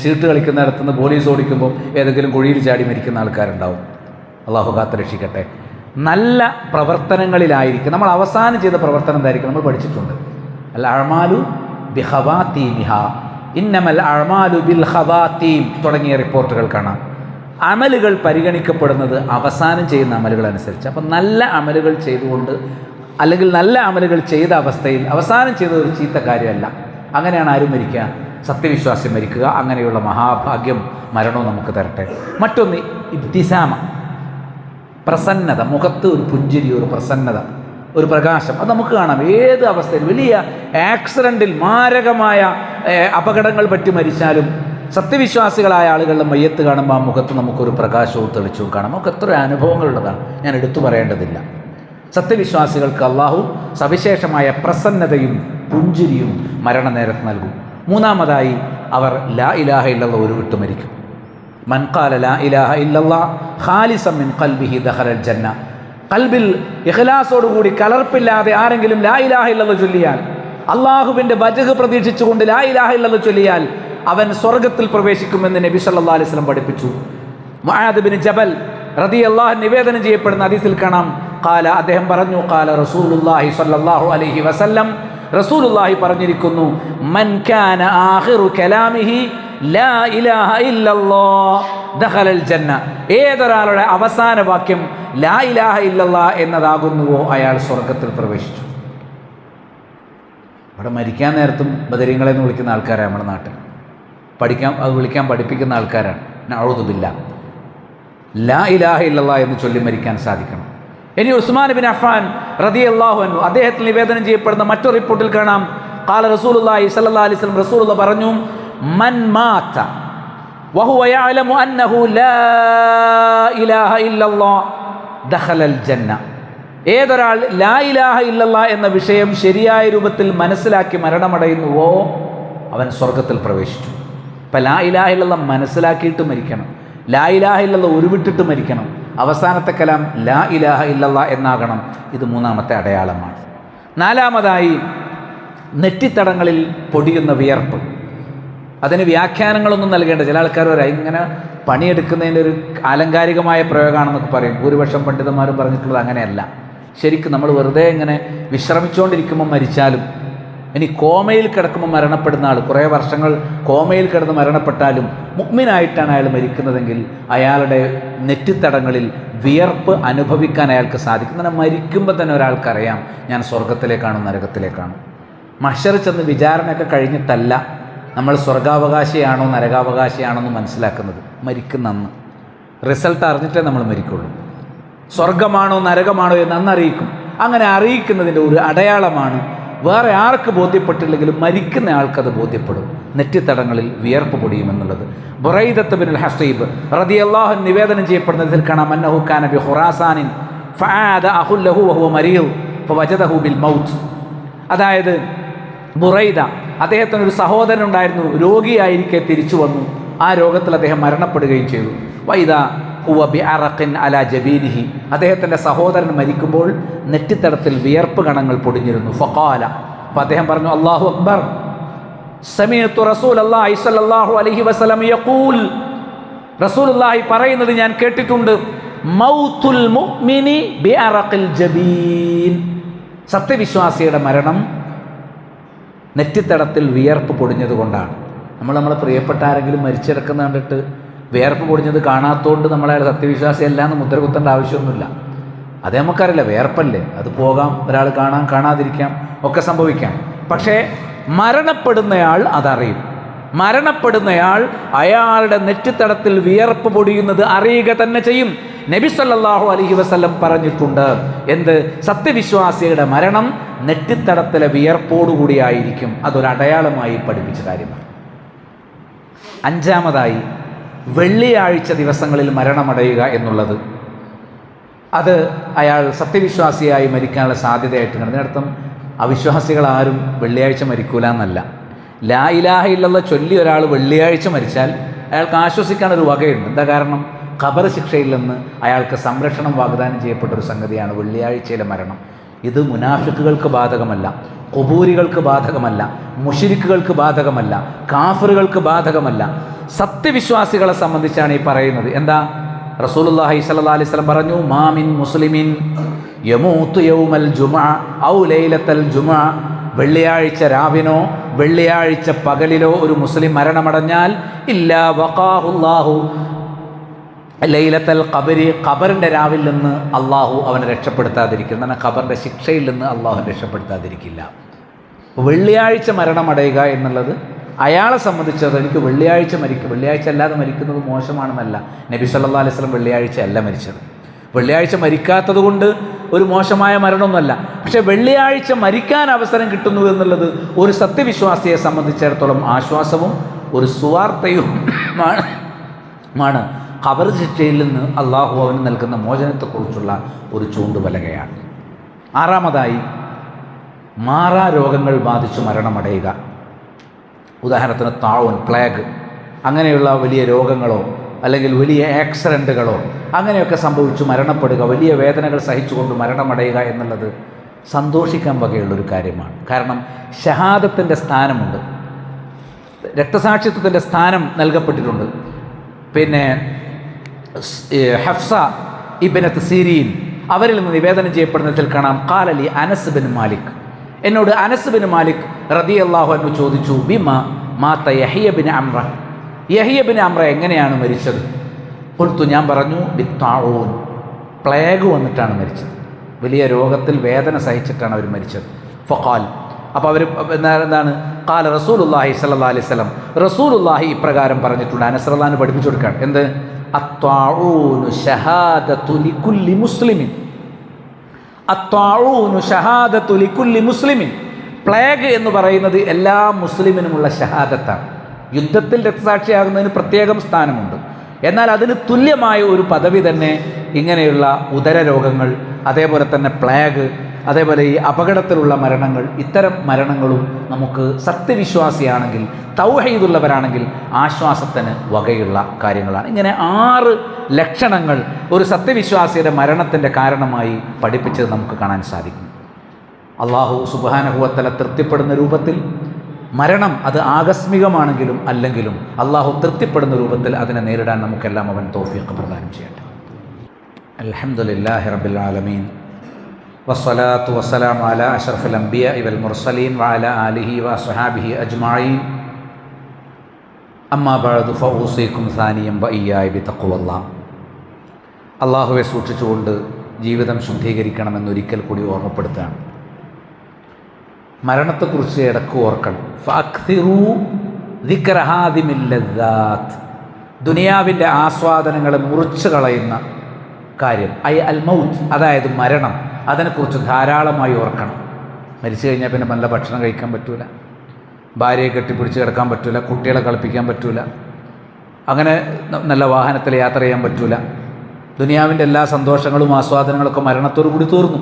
ഷീട്ട് കളിക്കുന്നിടത്തുനിന്ന് പോലീസ് ഓടിക്കുമ്പോൾ ഏതെങ്കിലും കുഴിയിൽ ചാടി മരിക്കുന്ന ആൾക്കാരുണ്ടാവും. അള്ളാഹു കാത്ത് രക്ഷിക്കട്ടെ. നല്ല പ്രവർത്തനങ്ങളിലായിരിക്കും. നമ്മൾ അവസാനം ചെയ്ത പ്രവർത്തനം എന്തായിരിക്കും? നമ്മൾ പഠിച്ചിട്ടുണ്ട്, അൽ അഅ്മാലു ബിഖവാതീമിഹ, ഇന്നമൽ അഅ്മാലു ബിൽ ഖവാതീം തുടങ്ങിയ റിപ്പോർട്ടുകൾ കാണാം. അമലുകൾ പരിഗണിക്കപ്പെടുന്നത് അവസാനം ചെയ്യുന്ന അമലുകൾ അനുസരിച്ച്. അപ്പം നല്ല അമലുകൾ ചെയ്തുകൊണ്ട്, അല്ലെങ്കിൽ നല്ല അമലുകൾ ചെയ്ത അവസ്ഥയിൽ അവസാനം ചെയ്ത ഒരു ചീത്ത കാര്യമല്ല. അങ്ങനെയാണ് ആരും മരിക്കുക? സത്യവിശ്വാസം മരിക്കുക. അങ്ങനെയുള്ള മഹാഭാഗ്യം മരണവും നമുക്ക് തരട്ടെ. മറ്റൊന്ന്, ഇബ്തിസാമ, പ്രസന്നത, മുഖത്ത് ഒരു പുഞ്ചിരി, ഒരു പ്രസന്നത, ഒരു പ്രകാശം. അത് നമുക്ക് കാണാം ഏത് അവസ്ഥയിൽ. വലിയ ആക്സിഡൻറ്റിൽ മാരകമായ അപകടങ്ങൾ പറ്റി മരിച്ചാലും സത്യവിശ്വാസികളായ ആളുകളുടെ മയ്യത്ത് കാണുമ്പോൾ ആ മുഖത്ത് നമുക്കൊരു പ്രകാശവും തെളിച്ചവും കാണാം. നമുക്ക് എത്ര അനുഭവങ്ങളുള്ളതാണ്, ഞാൻ എടുത്തു പറയേണ്ടതില്ല. സത്യവിശ്വാസികൾക്ക് അള്ളാഹു സവിശേഷമായ പ്രസന്നതയും പുഞ്ചിരിയും മരണനേരത്ത് നൽകും. മൂന്നാമതായി അവർ ലാ ഇലാഹ ഇല്ലല്ലാഹ് ഉരുവിട്ട് മരിക്കും. മൻ ഖാല ലാ ഇലാഹ ഇല്ലല്ലാഹ് ഖാലിസൻ മിൻ ഖൽബിഹി ദഖലൽ ജന്ന. ഖൽബിൽ ഇഖ്ലാസോടുകൂടി കലർപ്പില്ലാതെ ആരെങ്കിലും ലാ ഇലാഹ ഇല്ലല്ലാഹ് ചൊല്ലിയാൽ, അള്ളാഹുവിൻ്റെ വജ്ഹ് പ്രതീക്ഷിച്ചുകൊണ്ട് ലാ ഇലാഹ ഇല്ലല്ലാഹ് ചൊല്ലിയാൽ അവൻ സ്വർഗത്തിൽ പ്രവേശിക്കുമെന്ന് നബി സല്ലല്ലാഹു അലൈഹി വസല്ലം പഠിപ്പിച്ചു. മുആദ് ബിൻ ജബൽ റളിയല്ലാഹു അൻഹു നിവേദനം ചെയ്യപ്പെടുന്ന ഹദീസിൽ കാണാം, ഖാല, അദ്ദേഹം പറഞ്ഞു, ഖാല റസൂലുള്ളാഹി സ്വല്ലല്ലാഹു അലൈഹി വസല്ലം, റസൂലുള്ളാഹി പറഞ്ഞിരിക്കുന്നു, മൻ കാന ആഖിറു കലാമിഹി ലാ ഇലാഹ ഇല്ലല്ലാഹ് ദഖലൽ ജന്ന. ഏതൊരാളുടെ അവസാന വാക്യം ലാ ഇലാഹ ഇല്ലല്ലാഹ് എന്നതാകുന്നുവോ അയാൾ സ്വർഗത്തിൽ പ്രവേശിച്ചു. ഇവിടെ മരിക്കാൻ നേരത്തും ബദരീങ്ങളെ എന്ന് വിളിക്കുന്ന ആൾക്കാരാണ് നമ്മുടെ നാട്ടിൽ. പഠിപ്പിക്കുന്ന ആൾക്കാരാണ്. നഊദു ബില്ലാഹ്. ലാ ഇലാഹ ഇല്ലല്ലാഹ് എന്ന് ചൊല്ലി മരിക്കാൻ സാധിക്കണം. ഇനി ഉസ്മാൻ ബിൻ അഫ്ഫാൻ റളിയല്ലാഹു അൻഹു അദ്ദേഹത്തിൽ നിവേദനം ചെയ്യപ്പെടുന്ന മറ്റൊരു റിപ്പോർട്ടിൽ കാണാം, ഖാല റസൂലുള്ളാഹി സ്വല്ലല്ലാഹു അലൈഹി വസല്ലം, റസൂലുള്ളാഹി പറഞ്ഞു, മൻ മാത വഹുവ യഅലമു അന്നഹു ലാ ഇലാഹ ഇല്ലല്ലാഹ് ദഖലൽ ജന്ന. ഏതൊരാൾ ലാ ഇലാഹ ഇല്ലല്ലാഹ് എന്ന വിഷയം ശരിയായ രൂപത്തിൽ മനസ്സിലാക്കി മരണമടയുന്നുവോ അവൻ സ്വർഗത്തിൽ പ്രവേശിച്ചു. ഇപ്പം ലാ ഇലാഹ ഇല്ലല്ലാഹ് മനസ്സിലാക്കിയിട്ട് മരിക്കണം, ലാ ഇലാഹ ഇല്ലല്ലാഹ് ഉരുവിട്ടിട്ട് മരിക്കണം. അവസാനത്തെ കലാം ലാ ഇലാഹ ഇല്ലല്ലാഹ് എന്നാകണം. ഇത് മൂന്നാമത്തെ അടയാളമാണ്. നാലാമതായി നെറ്റിത്തടങ്ങളിൽ പൊടിയുന്ന വിയർപ്പ്. അതിന് വ്യാഖ്യാനങ്ങളൊന്നും നൽകേണ്ട. ചില ആൾക്കാർ പറയാം ഇങ്ങനെ പണിയെടുക്കുന്നതിൻ്റെ ഒരു ആലങ്കാരികമായ പ്രയോഗമാണെന്നൊക്കെ പറയും. ഭൂരിപക്ഷം പണ്ഡിതന്മാരും പറഞ്ഞിട്ടുള്ളത് അങ്ങനെയല്ല. ശരിക്കും നമ്മൾ വെറുതെ ഇങ്ങനെ വിശ്രമിച്ചുകൊണ്ടിരിക്കുമ്പോൾ മരിച്ചാലും, ഇനി കോമയിൽ കിടക്കുമ്പോൾ മരണപ്പെടുന്ന ആൾ കുറേ വർഷങ്ങൾ കോമയിൽ കിടന്ന് മരണപ്പെട്ടാലും മുഅ്മിനായിട്ടാണ് അയാൾ മരിക്കുന്നതെങ്കിൽ അയാളുടെ നെറ്റിത്തടങ്ങളിൽ വിയർപ്പ് അനുഭവിക്കാൻ അയാൾക്ക് സാധിക്കും. അങ്ങനെ മരിക്കുമ്പോൾ തന്നെ ഒരാൾക്കറിയാം ഞാൻ സ്വർഗത്തിലേക്കാണോ നരകത്തിലേക്കാണോ. മഹ്ശറിൽ ചെന്ന് വിചാരണയൊക്കെ കഴിഞ്ഞിട്ടല്ല നമ്മൾ സ്വർഗാവകാശിയാണോ നരകാവകാശിയാണോ എന്ന് മനസ്സിലാക്കുന്നത്, മരിക്കുന്ന അന്ന്. റിസൾട്ട് അറിഞ്ഞിട്ടേ നമ്മൾ മരിക്കുള്ളൂ. സ്വർഗമാണോ നരകമാണോ എന്ന് അന്ന് അറിയിക്കും. അങ്ങനെ അറിയിക്കുന്നതിൻ്റെ ഒരു അടയാളമാണ്, വേറെ ആർക്ക് ബോധ്യപ്പെട്ടില്ലെങ്കിലും മരിക്കുന്ന ആൾക്കത് ബോധ്യപ്പെടും, നെറ്റിത്തടങ്ങളിൽ വിയർപ്പ് പൊടിയുമെന്നുള്ളത്. ബുറൈദത്ത് ബിനുൽ ഹസീബ് റളിയല്ലാഹു അൻഹു നിവേദനം ചെയ്യപ്പെടുന്നതിൽ കാണാം, അന്നഹു കാന ബി ഖുറാസാനിൻ ഫആദ അഖുൽ ലഹു വഹുവ മരീദ് ഫവജദഹു ബിൽ മൗത്ത്. അതായത് ബുറൈദ, അദ്ദേഹത്തിനൊരു സഹോദരൻ ഉണ്ടായിരുന്നു, രോഗിയായിരിക്കെ തിരിച്ചു വന്നു. ആ രോഗത്തിൽ അദ്ദേഹം മരണപ്പെടുകയും ചെയ്തു. വൈദ ഹുവ ബി അറഖിൻ അലാ ജബീനിഹി. അദ്ദേഹത്തിൻ്റെ സഹോദരൻ മരിക്കുമ്പോൾ നെറ്റിത്തടത്തിൽ വിയർപ്പ് കണങ്ങൾ പൊടിഞ്ഞിരുന്നു. ഫഖാല, അപ്പോൾ അദ്ദേഹം പറഞ്ഞു, അല്ലാഹു അക്ബർ, സമീഅതു റസൂലല്ലാഹി സ്വല്ലല്ലാഹു അലൈഹി വസല്ലം യഖൂൽ, റസൂലുള്ളാഹി പറയുന്നത് ഞാൻ കേട്ടിട്ടുണ്ട്, മൗത്തുൽ മുഅ്മിനി ബി അറഖിൽ ജബീൻ. സത്യവിശ്വാസിയുടെ മരണം നെറ്റിത്തടത്തിൽ വിയർപ്പ് പൊടിഞ്ഞതുകൊണ്ടാണ്. നമ്മളെ പ്രിയപ്പെട്ട ആരെങ്കിലും മരിച്ചിടക്കുന്ന കണ്ടിട്ട് വിയർപ്പ് പൊടിഞ്ഞത് കാണാത്തതുകൊണ്ട് നമ്മളയാൾ സത്യവിശ്വാസിയല്ല എന്ന് മുദ്ര കുത്തേണ്ട ആവശ്യമൊന്നുമില്ല. അത് നമുക്കറിയില്ല, വിയർപ്പല്ലേ, അത് പോകാം, ഒരാൾ കാണാം, കാണാതിരിക്കാം, ഒക്കെ സംഭവിക്കാം. പക്ഷേ മരണപ്പെടുന്നയാൾ അതറിയും. മരണപ്പെടുന്നയാൾ അയാളുടെ നെറ്റിത്തടത്തിൽ വിയർപ്പ് പൊടിയുന്നത് അറിയുക തന്നെ ചെയ്യും. നബി സല്ലല്ലാഹു അലൈഹി വസല്ലം പറഞ്ഞിട്ടുണ്ട്, എന്ത്? സത്യവിശ്വാസിയുടെ മരണം നെറ്റിത്തടത്തിലെ വിയർപ്പോടുകൂടിയായിരിക്കും. അതൊരടയാളമായി പഠിപ്പിച്ച കാര്യമാണ്. അഞ്ചാമതായി വെള്ളിയാഴ്ച ദിവസങ്ങളിൽ മരണമടയുക എന്നുള്ളത്, അത് അയാൾ സത്യവിശ്വാസിയായി മരിക്കാനുള്ള സാധ്യതയായിട്ട് കാണും. അതിനർത്ഥം അവിശ്വാസികളാരും വെള്ളിയാഴ്ച മരിക്കൂല എന്നല്ല. ലാ ഇലാഹ ഇല്ലല്ലാഹ് ചൊല്ലി ഒരാൾ വെള്ളിയാഴ്ച മരിച്ചാൽ അയാൾക്ക് ആശ്വസിക്കാനൊരു വകയുണ്ട്. എന്താ കാരണം? ഖബർ ശിക്ഷയിൽ നിന്ന് അയാൾക്ക് സംരക്ഷണം വാഗ്ദാനം ചെയ്യപ്പെട്ടൊരു സംഗതിയാണ് വെള്ളിയാഴ്ചയിലെ മരണം. ഇത് മുനാഫിക്കുകൾക്ക് ബാധകമല്ല, ഖുബൂരികൾക്ക് ബാധകമല്ല, മുശ്രിക്കുകൾക്ക് ബാധകമല്ല, കാഫിറുകൾക്ക് ബാധകമല്ല. സത്യവിശ്വാസികളെ സംബന്ധിച്ചാണ് ഈ പറയുന്നത്. എന്താ? റസൂലുള്ളാഹി സ്വല്ലല്ലാഹു അലൈഹി വസല്ലം പറഞ്ഞു, മാമിൻ മുസ്ലിമിൻ യമൂതു യൗമൽ ജുമുഅ ഔ ലൈലത്തൽ ജുമുഅ. വെള്ളിയാഴ്ച രാവിനോ വെള്ളിയാഴ്ച പകലിലോ ഒരു മുസ്ലിം മരണമടഞ്ഞാൽ ഇല്ലാ വഖാഹുല്ലാഹു ലൈലത്തൽ ഖബരി, ഖബറിൻ്റെ രാവിൽ നിന്ന് അള്ളാഹു അവനെ രക്ഷപ്പെടുത്താതിരിക്കില്ല. എന്നാൽ ഖബറിൻ്റെ ശിക്ഷയിൽ നിന്ന് അള്ളാഹു രക്ഷപ്പെടുത്താതിരിക്കില്ല. വെള്ളിയാഴ്ച മരണമടയുക എന്നുള്ളത് അയാളെ സംബന്ധിച്ചത് എനിക്ക് വെള്ളിയാഴ്ച വെള്ളിയാഴ്ച അല്ലാതെ മരിക്കുന്നത് മോശമാണെന്നല്ല. നബി സല്ലല്ലാഹു അലൈഹി വസല്ലം വെള്ളിയാഴ്ച അല്ല മരിച്ചത്. വെള്ളിയാഴ്ച മരിക്കാത്തത് കൊണ്ട് ഒരു മോശമായ മരണമൊന്നുമല്ല. പക്ഷേ വെള്ളിയാഴ്ച മരിക്കാൻ അവസരം കിട്ടുന്നു എന്നുള്ളത് ഒരു സത്യവിശ്വാസിയെ സംബന്ധിച്ചിടത്തോളം ആശ്വാസവും ഒരു സുവാർത്തയുമാണ്. ഖബർ ശിക്ഷയിൽ നിന്ന് അള്ളാഹു അവന് നൽകുന്ന മോചനത്തെക്കുറിച്ചുള്ള ഒരു ചൂണ്ടുപലകയാണ്. ആറാമതായി, മാറാ രോഗങ്ങൾ ബാധിച്ചു മരണമടയുക. ഉദാഹരണത്തിന് താഴൂൻ, പ്ലേഗ്, അങ്ങനെയുള്ള വലിയ രോഗങ്ങളോ അല്ലെങ്കിൽ വലിയ ആക്സിഡൻറ്റുകളോ അങ്ങനെയൊക്കെ സംഭവിച്ചു മരണപ്പെടുക, വലിയ വേദനകൾ സഹിച്ചുകൊണ്ട് മരണമടയുക എന്നുള്ളത് സന്തോഷിക്കാൻ വകയുള്ളൊരു കാര്യമാണ്. കാരണം ഷഹാദത്തിൻ്റെ സ്ഥാനമുണ്ട്, രക്തസാക്ഷിത്വത്തിൻ്റെ സ്ഥാനം നൽകപ്പെട്ടിട്ടുണ്ട്. പിന്നെ ഹഫ്സ ഇബ്നത്ത് സിരീൻ അവരിൽ നിന്ന് നിവേദനം ചെയ്യപ്പെടുന്നതിൽ കാണാം, ഖാലലി അനസ് ബിൻ മാലിക്, എന്നോട് അനസ് ബിൻ മാലിക് റളിയല്ലാഹു അൻഹു ചോദിച്ചു, ബിമ മാത യഹ്യ ബിൻ അംറ, യഹ്യ ബിൻ അംറ എങ്ങനെയാണ് മരിച്ചത്? ഖുൽതു, ഞാൻ പറഞ്ഞു, ബിത്താഊൻ, പ്ലേഗ് വന്നിട്ടാണ് മരിച്ചത്. വലിയ രോഗത്തിൽ വേദന സഹിച്ചിട്ടാണ് അവർ മരിച്ചത്. ഫഖാൽ, അപ്പോൾ അവർ എന്താണ്, ഖാല റസൂലുള്ളാഹി സ്വല്ലല്ലാഹു അലൈഹി വസല്ലം, റസൂലുള്ളാഹി ഇപ്രകാരം പറഞ്ഞിട്ടുണ്ട്. അനസ് റളിയല്ലാഹു അൻഹു പഠിപ്പിച്ചു കൊടുക്കുകയാണ്. എന്ത്? അത്വാഊനു ഷഹാദതു ലികുല്ലി മുസ്ലിമിൻ, അത്വാഊനു ഷഹാദതു ലികുല്ലി മുസ്ലിമിൻ. പ്ലേഗ് എന്ന് പറയുന്നത് എല്ലാ മുസ്ലിമിനുമുള്ള ഷഹാദത്താണ്. യുദ്ധത്തിൽ രക്തസാക്ഷിയാകുന്നതിന് പ്രത്യേകം സ്ഥാനമുണ്ട്. എന്നാൽ അതിന് തുല്യമായ ഒരു പദവി തന്നെ ഇങ്ങനെയുള്ള ഉദരരോഗങ്ങൾ, അതേപോലെ തന്നെ പ്ലേഗ്, അതേപോലെ ഈ അപകടത്തിലുള്ള മരണങ്ങൾ, ഇത്തരം മരണങ്ങളും നമുക്ക് സത്യവിശ്വാസിയാണെങ്കിൽ, തൗഹീദുള്ളവരാണെങ്കിൽ ആശ്വാസത്തിന് വകയുള്ള കാര്യങ്ങളാണ്. ഇങ്ങനെ 6 ലക്ഷണങ്ങൾ ഒരു സത്യവിശ്വാസിയുടെ മരണത്തിൻ്റെ കാരണമായി പഠിപ്പിച്ചത് നമുക്ക് കാണാൻ സാധിക്കും. അള്ളാഹു സുബ്ഹാനഹു വ തആല തൃപ്തിപ്പെടുന്ന രൂപത്തിൽ മരണം അത് ആകസ്മികമാണെങ്കിലും അല്ലെങ്കിലും അള്ളാഹു തൃപ്തിപ്പെടുന്ന രൂപത്തിൽ അതിനെ നേരിടാൻ നമുക്കെല്ലാം അവൻ തൗഫീഖ് പ്രദാനം ചെയ്യട്ടെ. അൽഹംദുലില്ലാഹി റബ്ബിൽ ആലമീൻ, വസ്സലാത്തു വസ്സലാമു അലാ അഷ്റഫിൽ അംബിയാഇ വൽ മുർസലീൻ വഅലാ ആലിഹി വഅസ്ഹാബിഹി അജ്മഈൻ. അമ്മാ ബഅദു ഫഊസീകും സാനിയം വഇയ്യായ ബിതഖ്വല്ലാഹ്. അള്ളാഹുവെ സൂക്ഷിച്ചുകൊണ്ട് ജീവിതം ശുദ്ധീകരിക്കണമെന്നൊരിക്കൽ കൂടി ഓർമ്മപ്പെടുത്തുകയാണ്. മരണത്തെക്കുറിച്ച് ഇടക്ക് ഓർക്കണം. ഫഅക്സിറൂ ദിക്റ ഹാദിമിൽ ലദ്ദാത്ത്, ദുനിയാവിൻ്റെ ആസ്വാദനങ്ങളെ മുറിച്ചു കളയുന്ന കാര്യം, അൽ മൗത്ത്, അതായത് മരണം, അതിനെക്കുറിച്ച് ധാരാളമായി ഓർക്കണം. മരിച്ചു കഴിഞ്ഞാൽ പിന്നെ നല്ല ഭക്ഷണം കഴിക്കാൻ പറ്റൂല, ഭാര്യയെ കെട്ടിപ്പിടിച്ച് കിടക്കാൻ പറ്റൂല, കുട്ടികളെ കളിപ്പിക്കാൻ പറ്റൂല, അങ്ങനെ നല്ല വാഹനത്തിൽ യാത്ര ചെയ്യാൻ പറ്റൂല. ദുനിയാവിൻ്റെ എല്ലാ സന്തോഷങ്ങളും ആസ്വാദനങ്ങളൊക്കെ മരണത്തോടു കൂടി തീർന്നു.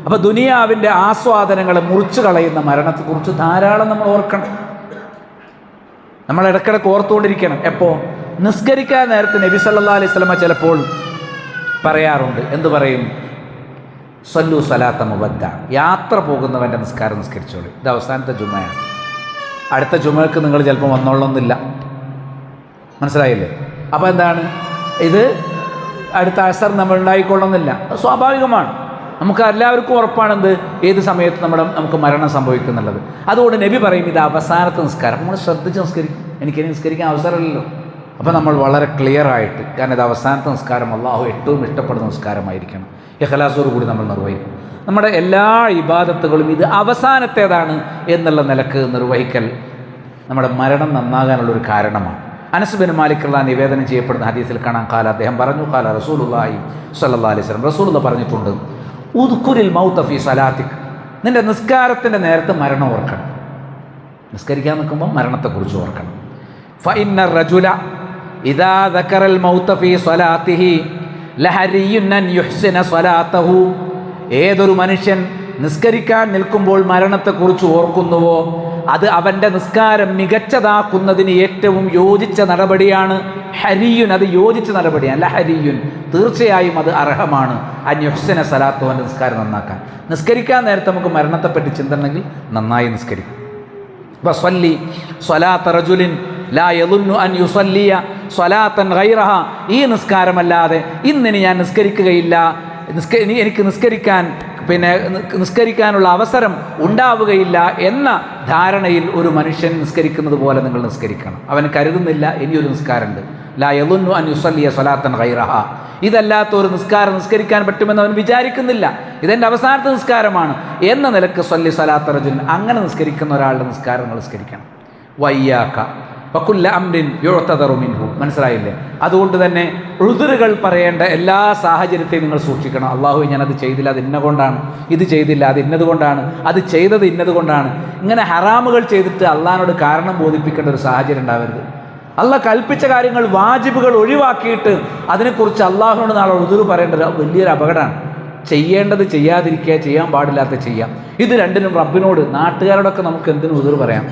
അപ്പോൾ ദുനിയാവിൻ്റെ ആസ്വാദനങ്ങളെ മുറിച്ചു കളയുന്ന മരണത്തെക്കുറിച്ച് ധാരാളം നമ്മൾ ഓർക്കണം. നമ്മൾ ഇടയ്ക്കിടയ്ക്ക് ഓർത്തുകൊണ്ടിരിക്കണം. എപ്പോൾ? നിസ്കരിക്കാൻ നേരത്തെ നബി സല്ലല്ലാഹു അലൈഹി വസല്ലമ ചിലപ്പോൾ പറയാറുണ്ട്. എന്തു പറയും? സല്ലു സലാത്ത മുബദ്ദ, യാത്ര പോകുന്നവൻ്റെ നിസ്കാരം നിസ്കരിച്ചോളൂ. ഇത് അവസാനത്തെ ജുമയാണ്. അടുത്ത ജുമയ്ക്ക് നിങ്ങൾ ചിലപ്പോൾ വന്നോളണമെന്നില്ല. മനസ്സിലായില്ലേ? അപ്പോൾ എന്താണ് ഇത്? അടുത്ത അസർ നമ്മൾ ഉണ്ടായിക്കൊള്ളുന്നില്ല. സ്വാഭാവികമാണ്. നമുക്ക് എല്ലാവർക്കും ഉറപ്പാണെന്ത്, ഏത് സമയത്ത് നമുക്ക് മരണം സംഭവിക്കുന്നുള്ളത്. അതുകൊണ്ട് നബി പറയും, ഇത് അവസാനത്തെ നിസ്കാരം. നമ്മൾ ശ്രദ്ധിച്ച് നിസ്കരിക്കും. എനിക്കിനി നിസ്കരിക്കാൻ അവസരമില്ലല്ലോ. അപ്പോൾ നമ്മൾ വളരെ ക്ലിയറായിട്ട്, കാരണം ഇത് അവസാനത്തെ നിസ്കാരം, അള്ളാഹു ഏറ്റവും ഇഷ്ടപ്പെടുന്ന നിസ്കാരമായിരിക്കണം, ഇഖ്ലാസോടു കൂടി നമ്മൾ നിർവഹിക്കും. നമ്മുടെ എല്ലാ ഇബാദത്തുകളും ഇത് അവസാനത്തേതാണ് എന്നുള്ള നിലക്ക് നിർവഹിക്കൽ നമ്മുടെ മരണം നന്നാകാനുള്ളൊരു കാരണമാണ്. അനസ് ബിൻ മാലിക് റളിയല്ലാഹു അൻഹു നിവേദനം ചെയ്യപ്പെടുന്ന ഹദീസിൽ കാണാം, ഖാല, അദ്ദേഹം പറഞ്ഞു, ഖാല റസൂലുള്ളാഹി സ്വല്ലല്ലാഹു അലൈഹി വസല്ലം, റസൂലുള്ളാഹി പറഞ്ഞിട്ടുണ്ട്, ഉദ്കുരിൽ മൗത ഫീ സലാത്തിക്, നിൻ്റെ നിസ്കാരത്തിൻ്റെ നേരത്ത് മരണം ഓർക്കണം. നിസ്കരിക്കാൻ നിൽക്കുമ്പോൾ മരണത്തെക്കുറിച്ച് ഓർക്കണം. ഫഇന്ന റജുല ഇദാ ദക്കറൽ മൗത ഫീ സ്വലാത്തിഹി ലഹരിയുൻ അൻ യുഹ്സിന സ്വലാത്തഹു, ഏതൊരു മനുഷ്യൻ നിസ്കരിക്കാൻ നിൽക്കുമ്പോൾ മരണത്തെക്കുറിച്ച് ഓർക്കുന്നുവോ അത് അവൻ്റെ നിസ്കാരം മികച്ചതാക്കുന്നതിന് ഏറ്റവും യോജിച്ച നടപടിയാണ്. ഹരിയുൻ, അത് യോജിച്ച നടപടിയാണ്. ലഹരിയുൻ, തീർച്ചയായും അത് അർഹമാണ്. അന്യുഹ്സന സലാത്തു, അവൻ്റെ നിസ്കാരം നന്നാക്കാൻ. നിസ്കരിക്കാൻ നേരത്തെ നമുക്ക് മരണത്തെപ്പറ്റി ചിന്ത ഉണ്ടെങ്കിൽ നന്നായി നിസ്കരിക്കും. വസ്വല്ലി സ്വലാത്ത റജുലിൻ ലാ യളുന്നു അൻ യുസല്ലിയ സ്വലാത്തൻ ഗൈറഹ, ഈ നിസ്കാരമല്ലാതെ ഇന്നിനി ഞാൻ നിസ്കരിക്കുകയില്ല, എനിക്ക് നിസ്കരിക്കാനുള്ള അവസരം ഉണ്ടാവുകയില്ല എന്ന ധാരണയിൽ ഒരു മനുഷ്യൻ നിസ്കരിക്കുന്നത് പോലെ നിങ്ങൾ നിസ്കരിക്കണം. അവൻ കരുതുന്നില്ല ഇനിയൊരു നിസ്കാരമുണ്ട്. ലാ യളുന്നു അൻ യുസല്ലിയ സ്വലാത്തൻ ഗൈറഹ, ഇതല്ലാത്ത ഒരു നിസ്കാരം നിസ്കരിക്കാൻ പറ്റുമെന്ന് അവൻ വിചാരിക്കുന്നില്ല. ഇതെൻ്റെ അവസാനത്തെ നിസ്കാരമാണ് എന്ന നിലക്ക് സ്വല്ലി സ്വലാത്ത റജുലിൻ, അങ്ങനെ നിസ്കരിക്കുന്ന ഒരാളുടെ നിസ്കാരം നിങ്ങൾ നിസ്കരിക്കണം. വയ്യാക്ക വകുല്ല അംരിൻ യുഅ്തദറു മിൻഹു. മനസ്സിലായില്ലേ? അതുകൊണ്ട് തന്നെ ഉദ്റുകൾ പറയേണ്ട എല്ലാ സാഹചര്യത്തെയും നിങ്ങൾ സൂക്ഷിക്കണം. അള്ളാഹു ഞാനത് ചെയ്തില്ല, അത് ഇന്ന കൊണ്ടാണ്, ഇത് ചെയ്തില്ല, അത് ഇന്നത് കൊണ്ടാണ്, അത് ചെയ്തത് ഇന്നത് കൊണ്ടാണ്. ഇങ്ങനെ ഹറാമുകൾ ചെയ്തിട്ട് അള്ളാഹിനോട് കാരണം ബോധിപ്പിക്കേണ്ട ഒരു സാഹചര്യം ഉണ്ടാവരുത്. അള്ളാഹ് കൽപ്പിച്ച കാര്യങ്ങൾ വാജിബുകൾ ഒഴിവാക്കിയിട്ട് അതിനെക്കുറിച്ച് അള്ളാഹുവിനോട് നാളെ ഉദ്റു പറയേണ്ടത് വലിയൊരു അപകടമാണ്. ചെയ്യേണ്ടത് ചെയ്യാതിരിക്കുക, ചെയ്യാൻ പാടില്ലാത്ത ചെയ്യാം. ഇത് രണ്ടിനും റബ്ബിനോട്, നാട്ടുകാരോടൊക്കെ നമുക്ക് എന്തിനും ഉദ്റു പറയാം,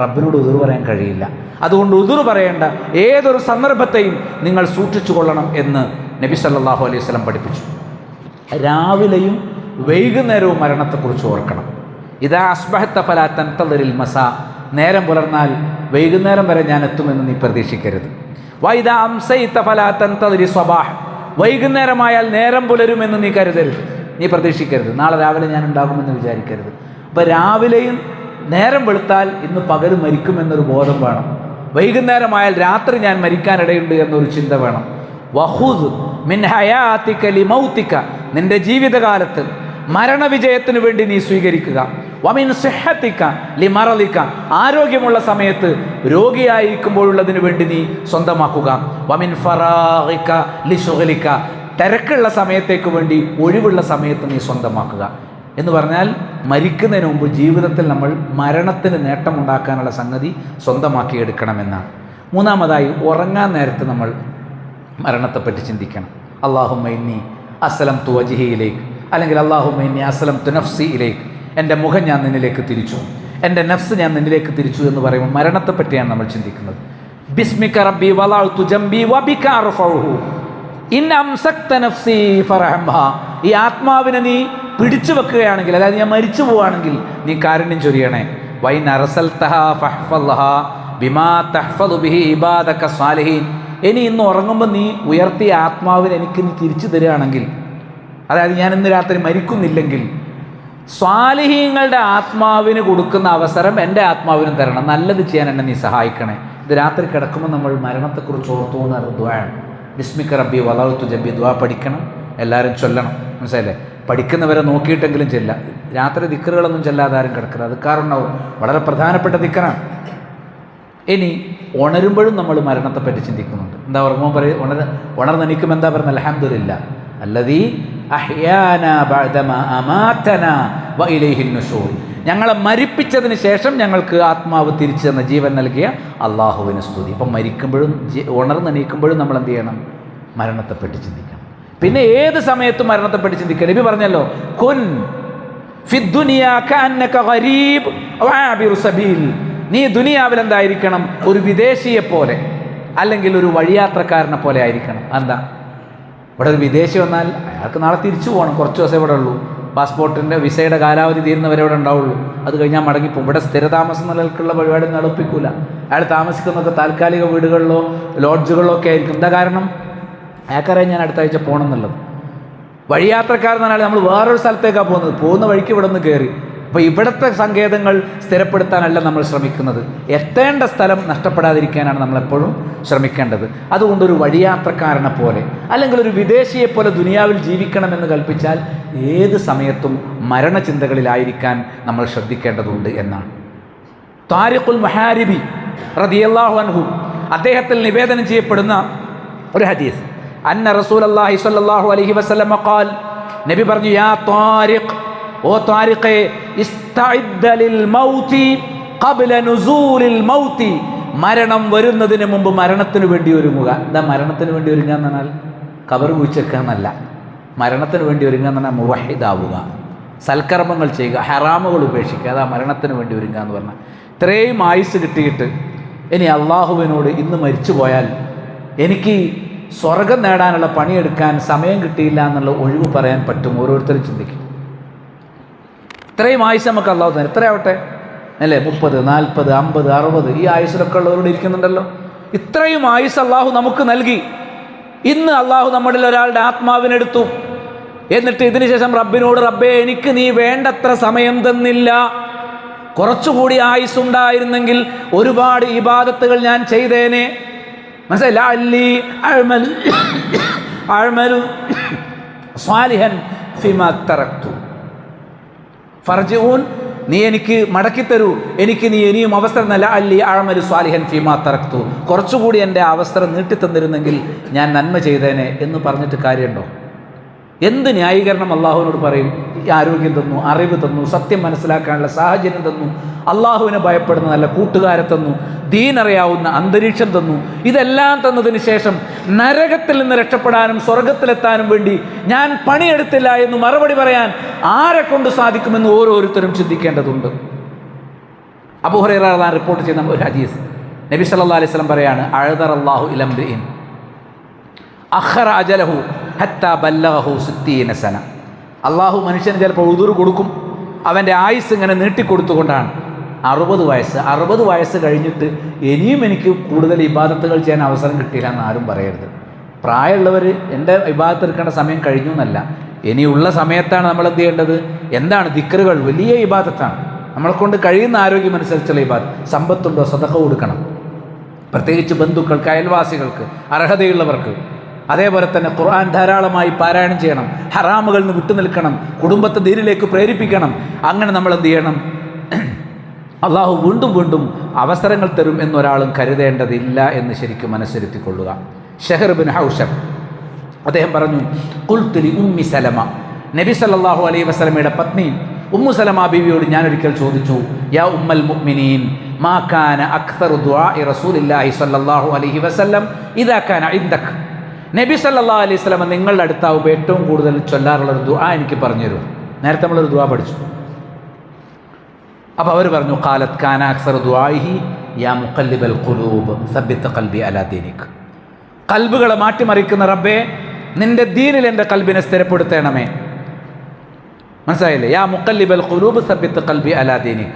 റബ്ബിനോട് ഉദ്റു പറയാൻ കഴിയില്ല. അതുകൊണ്ട് ഉദ്റു പറയേണ്ട ഏതൊരു സന്ദർഭത്തെയും നിങ്ങൾ സൂക്ഷിച്ചു കൊള്ളണം എന്ന് നബി സല്ലല്ലാഹു അലൈഹി വസല്ലം പഠിപ്പിച്ചു. രാവിലെയും വൈകുന്നേരവും മരണത്തെക്കുറിച്ച് ഓർക്കണം. ഇദാ അസ്ബഹത ഫലാ തൻതളിരിൽ മസാ. നേരം പുലർന്നാൽ വൈകുന്നേരം വരെ ഞാൻ എത്തുമെന്ന് നീ പ്രതീക്ഷിക്കരുത്. വഇദാ അംസൈത ഫലാ തൻതളിരി സ്വബാഹ്. വൈകുന്നേരമായാൽ നേരം പുലരുമെന്ന് നീ കരുതരുത്, നീ പ്രതീക്ഷിക്കരുത്. നാളെ രാവിലെ ഞാൻ ഉണ്ടാകുമെന്ന് വിചാരിക്കരുത്. അപ്പോൾ രാവിലെയും നേരം വെളുത്താൽ ഇന്ന് പകൽ മരിക്കുമെന്നൊരു ബോധം വേണം. വൈകുന്നേരമായാൽ രാത്രി ഞാൻ മരിക്കാനിടയുണ്ട് എന്നൊരു ചിന്ത വേണം. വഖുദ് മിൻ ഹയാതിക ലിമൗതിക. നിന്റെ ജീവിതകാലത്ത് മരണവിജയത്തിന് വേണ്ടി നീ സ്വീകരിക്കുക. വമിൻ സിഹ്ഹതിക ലിമറദിക. ആരോഗ്യമുള്ള സമയത്ത് രോഗിയായിരിക്കുമ്പോഴുള്ളതിന് വേണ്ടി നീ സ്വന്തമാക്കുക. വമിൻ ഫറാഗിക ലിശുഗ്ലിക. തിരക്കുള്ള സമയത്തേക്ക് വേണ്ടി ഒഴിവുള്ള സമയത്ത് നീ സ്വന്തമാക്കുക. എന്ന് പറഞ്ഞാൽ മരിക്കുന്നതിന് മുമ്പ് ജീവിതത്തിൽ നമ്മൾ മരണത്തിന് നേട്ടമുണ്ടാക്കാനുള്ള സംഗതി സ്വന്തമാക്കിയെടുക്കണമെന്നാണ്. മൂന്നാമതായി, ഉറങ്ങാൻ നേരത്ത് നമ്മൾ മരണത്തെപ്പറ്റി ചിന്തിക്കണം. അല്ലാഹുമ്മ ഇന്നി അസ്ലംതു വജ്ഹി ഇലൈക്, അല്ലെങ്കിൽ അല്ലാഹുമ്മ ഇന്നി അസ്ലംതു നഫ്സി ഇലൈക്. എൻ്റെ മുഖം ഞാൻ നിന്നിലേക്ക് തിരിച്ചു, എൻ്റെ നഫ്സ് ഞാൻ നിന്നിലേക്ക് തിരിച്ചു എന്ന് പറയുമ്പോൾ മരണത്തെപ്പറ്റിയാണ് നമ്മൾ ചിന്തിക്കുന്നത്. ബിസ്മിക റബ്ബി വളഅതു ജംബി വബിക അർഫഉഹു ഇൻ അംസക്ത നഫ്സി ഫർഹംഹാ. ഈ ആത്മാവിനെ നീ പിടിച്ചു വെക്കുകയാണെങ്കിൽ, അതായത് ഞാൻ മരിച്ചു പോവുകയാണെങ്കിൽ നീ കാരുണ്യം ചൊരിയണേ. വൈൻ അർസൽതഹാ ഫഹ്ഫദ്ഹാ ബിമാ തഹ്ഫദു ബിഹി ഇബാദക സ്വാലിഹീൻ. ഇനി ഇന്ന് ഉറങ്ങുമ്പോൾ നീ ഉയർത്തിയ ആത്മാവിനെ എനിക്ക് നീ തിരിച്ചു തരികയാണെങ്കിൽ, അതായത് ഞാൻ ഇന്ന് രാത്രി മരിക്കുന്നില്ലെങ്കിൽ, സ്വാലിഹീങ്ങളുടെ ആത്മാവിന് കൊടുക്കുന്ന അവസരം എൻ്റെ ആത്മാവിനും തരണം. നല്ലത് ചെയ്യാൻ എന്നെ നീ സഹായിക്കണേ. ഇത് രാത്രി കിടക്കുമ്പോൾ നമ്മൾ മരണത്തെക്കുറിച്ച് ഓർത്തുകൊണ്ട് ദുആണ്. ബിസ്മിക റബ്ബി വളഅതു ജംബി. ദുആ പഠിക്കണം, എല്ലാവരും ചൊല്ലണം. മനസ്സിലായില്ലേ? പഠിക്കുന്നവരെ നോക്കിയിട്ടെങ്കിലും ചെല്ല. രാത്രി ദിക്റുകളൊന്നും ചെല്ലാതെ ആരും കിടക്കരുത്. അതുകാരണവും വളരെ പ്രധാനപ്പെട്ട ദിക്റാണ്. ഇനി ഉണരുമ്പോഴും നമ്മൾ മരണത്തെപ്പറ്റി ചിന്തിക്കുന്നുണ്ട്. എന്താ ഉറങ്ങുമ്പോൾ ഉണർന്നെണീക്കുമ്പോൾ എന്താ പറയുന്നത്? അൽഹംദുലില്ലാ അല്ലദീ അഹ്യാനാ ബഅദമാ അമാതനാ വഇലൈഹിൻ നുശൂർ. ഞങ്ങളെ മരിപ്പിച്ചതിന് ശേഷം ഞങ്ങൾക്ക് ആത്മാവ് തിരിച്ചു തന്ന, ജീവൻ നൽകിയ അള്ളാഹുവിന് സ്തുതി. അപ്പം മരിക്കുമ്പോഴും ഉണർന്നെണീക്കുമ്പോഴും നമ്മൾ എന്ത് ചെയ്യണം? മരണത്തെപ്പറ്റി ചിന്തിക്കണം. പിന്നെ ഏത് സമയത്തും മരണത്തെപ്പറ്റി ചിന്തിക്കുക. നബി പറഞ്ഞല്ലോ, കുൻ ഫിദ്ദുനിയാ കഅന്നക ഗരീബ് വആബിറു സബീൽ. നീ ദുനിയാവിൽ എന്തായിരിക്കണം? ഒരു വിദേശിയെ പോലെ, അല്ലെങ്കിൽ ഒരു വഴിയാത്രക്കാരനെ പോലെ ആയിരിക്കണം. എന്താ? ഇവിടെ ഒരു വിദേശി വന്നാൽ അയാൾക്ക് നാളെ തിരിച്ചു പോകണം. കുറച്ച് ദിവസം ഇവിടെ ഉള്ളൂ. പാസ്പോർട്ടിൻ്റെ വിസയുടെ കാലാവധി തീരുന്നവരെ ഇവിടെ ഉണ്ടാവുള്ളൂ. അത് കഴിഞ്ഞാൽ മടങ്ങിപ്പോൾ. ഇവിടെ സ്ഥിരതാമസം നിലനിൽക്കുള്ള പരിപാടി നടപ്പിക്കൂല. അയാൾ താമസിക്കുന്നതൊക്കെ താൽക്കാലിക വീടുകളിലോ ലോഡ്ജുകളിലോ ഒക്കെ ആയിരിക്കും. എന്താ കാരണം? അയാൾക്കറിയാം ഞാൻ അടുത്ത ആഴ്ച പോകണം എന്നുള്ളത്. വഴിയാത്രക്കാരെന്ന് പറഞ്ഞാൽ നമ്മൾ വേറൊരു സ്ഥലത്തേക്കാണ് പോകുന്ന വഴിക്ക് ഇവിടെ നിന്ന് കയറി. അപ്പോൾ ഇവിടുത്തെ സങ്കേതങ്ങൾ സ്ഥിരപ്പെടുത്താനല്ല നമ്മൾ ശ്രമിക്കുന്നത്. എത്തേണ്ട സ്ഥലം നഷ്ടപ്പെടാതിരിക്കാനാണ് നമ്മളെപ്പോഴും ശ്രമിക്കേണ്ടത്. അതുകൊണ്ടൊരു വഴിയാത്രക്കാരനെ പോലെ, അല്ലെങ്കിൽ ഒരു വിദേശിയെപ്പോലെ ദുനിയാവിൽ ജീവിക്കണമെന്ന് കൽപ്പിച്ചാൽ ഏത് സമയത്തും മരണചിന്തകളിലായിരിക്കാൻ നമ്മൾ ശ്രദ്ധിക്കേണ്ടതുണ്ട് എന്നാണ്. താരിഖുൽ മുഹാരിബി റളിയല്ലാഹു അൻഹു അദ്ദേഹത്തിൽ നിവേദനം ചെയ്യപ്പെടുന്ന ഒരു ഹദീസ്. അന്ന റസൂലുള്ളാഹി സ്വല്ലല്ലാഹു അലൈഹി വസല്ലം ഖാൽ. നബി പറഞ്ഞു, യാ താരിഖ്, ഓ താരിഖേ, ഇസ്തഇദ്ദ ലിൽ മൗതി ഖബ്ല നുസൂലിൽ മൗതി. മരണം വരുന്നതിന് മുമ്പ് മരണത്തിന് വേണ്ടി ഒരുങ്ങുക. എന്താ മരണത്തിന് വേണ്ടി ഒരുങ്ങുക എന്ന് പറഞ്ഞാൽ ഖബർ കുഴിച്ചെക്കുക എന്നല്ല. മരണത്തിന് വേണ്ടി ഒരുങ്ങുക എന്ന് പറഞ്ഞാൽ മുവഹിദാവുക, സൽക്കർമ്മങ്ങൾ ചെയ്യുക, ഹറാമുകൾ ഉപേക്ഷിക്കുക. അതാ മരണത്തിന് വേണ്ടി ഒരുങ്ങുക എന്ന് പറഞ്ഞാൽ. ഇത്രയും ആയുസ് കിട്ടിയിട്ട് ഇനി അള്ളാഹുവിനോട് ഇന്ന് മരിച്ചു പോയാൽ എനിക്ക് സ്വർഗം നേടാനുള്ള പണിയെടുക്കാൻ സമയം കിട്ടിയില്ല എന്നുള്ള ഒഴിവ് പറയാൻ പറ്റും? ഓരോരുത്തരും ചിന്തിക്കും. ഇത്രയും ആയുസ് നമുക്ക് അള്ളാഹു തന്നെ, എത്രയാവട്ടെ അല്ലേ, 30, 40, 50, 60 ഈ ആയുസ്സിലൊക്കെ ഉള്ളവരോട് ഇരിക്കുന്നുണ്ടല്ലോ. ഇത്രയും ആയുസ് അള്ളാഹു നമുക്ക് നൽകി. ഇന്ന് അള്ളാഹു നമ്മളിൽ ഒരാളുടെ ആത്മാവിനെടുത്തു. എന്നിട്ട് ഇതിന് ശേഷം റബ്ബിനോട്, റബ്ബേ എനിക്ക് നീ വേണ്ടത്ര സമയം തന്നില്ല, കുറച്ചുകൂടി ആയുസ് ഉണ്ടായിരുന്നെങ്കിൽ ഒരുപാട് ഇബാദത്തുകൾ ഞാൻ ചെയ്തേനെ. മനസ്സിലായി? സ്വാലിഹൻ ഫിമാ തറക്തു ഫർജിഊൻ നീ എനിക്ക് മടക്കിത്തരൂ, എനിക്ക് നീ ഇനിയും അവസരം നല്ല അല്ലി അഅമലു സ്വാലിഹൻ ഫീമാ തറക്തു, കുറച്ചുകൂടി എൻ്റെ അവസരം നീട്ടിത്തന്നിരുന്നെങ്കിൽ ഞാൻ നന്മ ചെയ്തേനെ എന്ന് പറഞ്ഞിട്ട് കാര്യമുണ്ടോ? എന്ത് ന്യായീകരണം അള്ളാഹുവിനോട് പറയും? ഈ ആരോഗ്യം തന്നു, അറിവ് തന്നു, സത്യം മനസ്സിലാക്കാനുള്ള സാഹചര്യം തന്നു, അള്ളാഹുവിനെ ഭയപ്പെടുന്ന നല്ല കൂട്ടുകാരെ തന്നു, ദീനറിയാവുന്ന അന്തരീക്ഷം തന്നു. ഇതെല്ലാം തന്നതിന് ശേഷം നരകത്തിൽ നിന്ന് രക്ഷപ്പെടാനും സ്വർഗത്തിലെത്താനും വേണ്ടി ഞാൻ പണിയെടുത്തില്ല എന്ന് മറുപടി പറയാൻ ആരെ കൊണ്ട് സാധിക്കുമെന്ന് ഓരോരുത്തരും ചിന്തിക്കേണ്ടതുണ്ട്. അബൂ ഹുറൈറ റളിയല്ലാഹു റിപ്പോർട്ട് ചെയ്യുന്ന ഒരു ഹദീസ്, നബി സല്ലല്ലാഹു അലൈഹി വസല്ലം പറയാണ്, അഅദറല്ലാഹു ഇലാ ഇംറിഇൻ അഖറ അജലഹു ഹത്താ ബല്ലഗഹു 60 സന. അള്ളാഹു മനുഷ്യന് ചിലപ്പോൾ ഉദുർ കൊടുക്കും, അവൻ്റെ ആയുസ് ഇങ്ങനെ നീട്ടിക്കൊടുത്തുകൊണ്ടാണ്. 60 വയസ്സ് കഴിഞ്ഞിട്ട് ഇനിയും എനിക്ക് കൂടുതൽ ഇബാദത്തുകൾ ചെയ്യാൻ അവസരം കിട്ടിയില്ല എന്ന് ആരും പറയരുത്. പ്രായമുള്ളവർ എൻ്റെ ഇബാദത്ത് എടുക്കേണ്ട സമയം കഴിഞ്ഞു എന്നല്ല, ഇനിയുള്ള സമയത്താണ് നമ്മൾ എന്ത് ചെയ്യേണ്ടത്? എന്താണ് ദിക്റുകൾ? വലിയ ഇബാദത്താണ്. നമ്മളെ കൊണ്ട് കഴിയുന്ന ആരോഗ്യമനുസരിച്ചുള്ള ഇബാദത്ത്. സമ്പത്തുണ്ടോ? സദഖ കൊടുക്കണം, പ്രത്യേകിച്ച് ബന്ധുക്കൾക്ക്, അയൽവാസികൾക്ക്, അർഹതയുള്ളവർക്ക്. അതേപോലെ തന്നെ ഖുർആൻ ധാരാളമായി പാരായണം ചെയ്യണം, ഹറാമുകളിൽ നിന്ന് വിട്ടുനിൽക്കണം, കുടുംബത്തെ ദീനിലേക്ക് പ്രേരിപ്പിക്കണം. അങ്ങനെ നമ്മൾ എന്ത് ചെയ്യണം? അള്ളാഹു വീണ്ടും വീണ്ടും അവസരങ്ങൾ തരും എന്നൊരാളും കരുതേണ്ടതില്ല എന്ന് ശരിക്കും മനസ്സിരുത്തിക്കൊള്ളുക. ഷഹർ ബിൻ ഹൗഷബ് അദ്ദേഹം പറഞ്ഞു, ഖുൽതു ലി ഉമ്മി സലമ, നബി സല്ലല്ലാഹു അലൈഹി വസല്ലമയുടെ പത്നി ഉമ്മു സലമ ബീവിയോട് ഞാനൊരിക്കൽ ചോദിച്ചു, യാ ഉമ്മൽ മുഅ്മിനീൻ മാ കാന അക്സറു ദുആഇ റസൂലില്ലാഹി സല്ലല്ലാഹു അലൈഹി വസല്ലം ഇദാ കാന ഇൻദക. നബി സല്ലല്ലാഹു അലൈഹി വസല്ലം നിങ്ങളുടെ അടുത്താവുമ്പോൾ ഏറ്റവും കൂടുതൽ ചൊല്ലാറുള്ളൊരു ദുആ എനിക്ക് പറഞ്ഞു തരുമോ? നേരത്തെ നമ്മളൊരു ദുആ പഠിച്ചു. അപ്പോൾ അവർ പറഞ്ഞു, ഖാലത് കാന അക്സറു ദുആഇഹി യാ മുഖല്ലിബൽ ഖുലൂബ് സബ്ബിത് ഖൽബി അലാ ദീനിക്. കൽബുകളെ മാറ്റിമറിക്കുന്ന റബ്ബേ, നിന്റെ ദീനിൽ എൻ്റെ കൽബിനെ സ്ഥിരപ്പെടുത്തണമേ. മനസ്സിലായില്ലേ? യാ മുഖല്ലിബൽ ഖുലൂബ് സബ്ബിത് ഖൽബി അലാ ദീനിക്.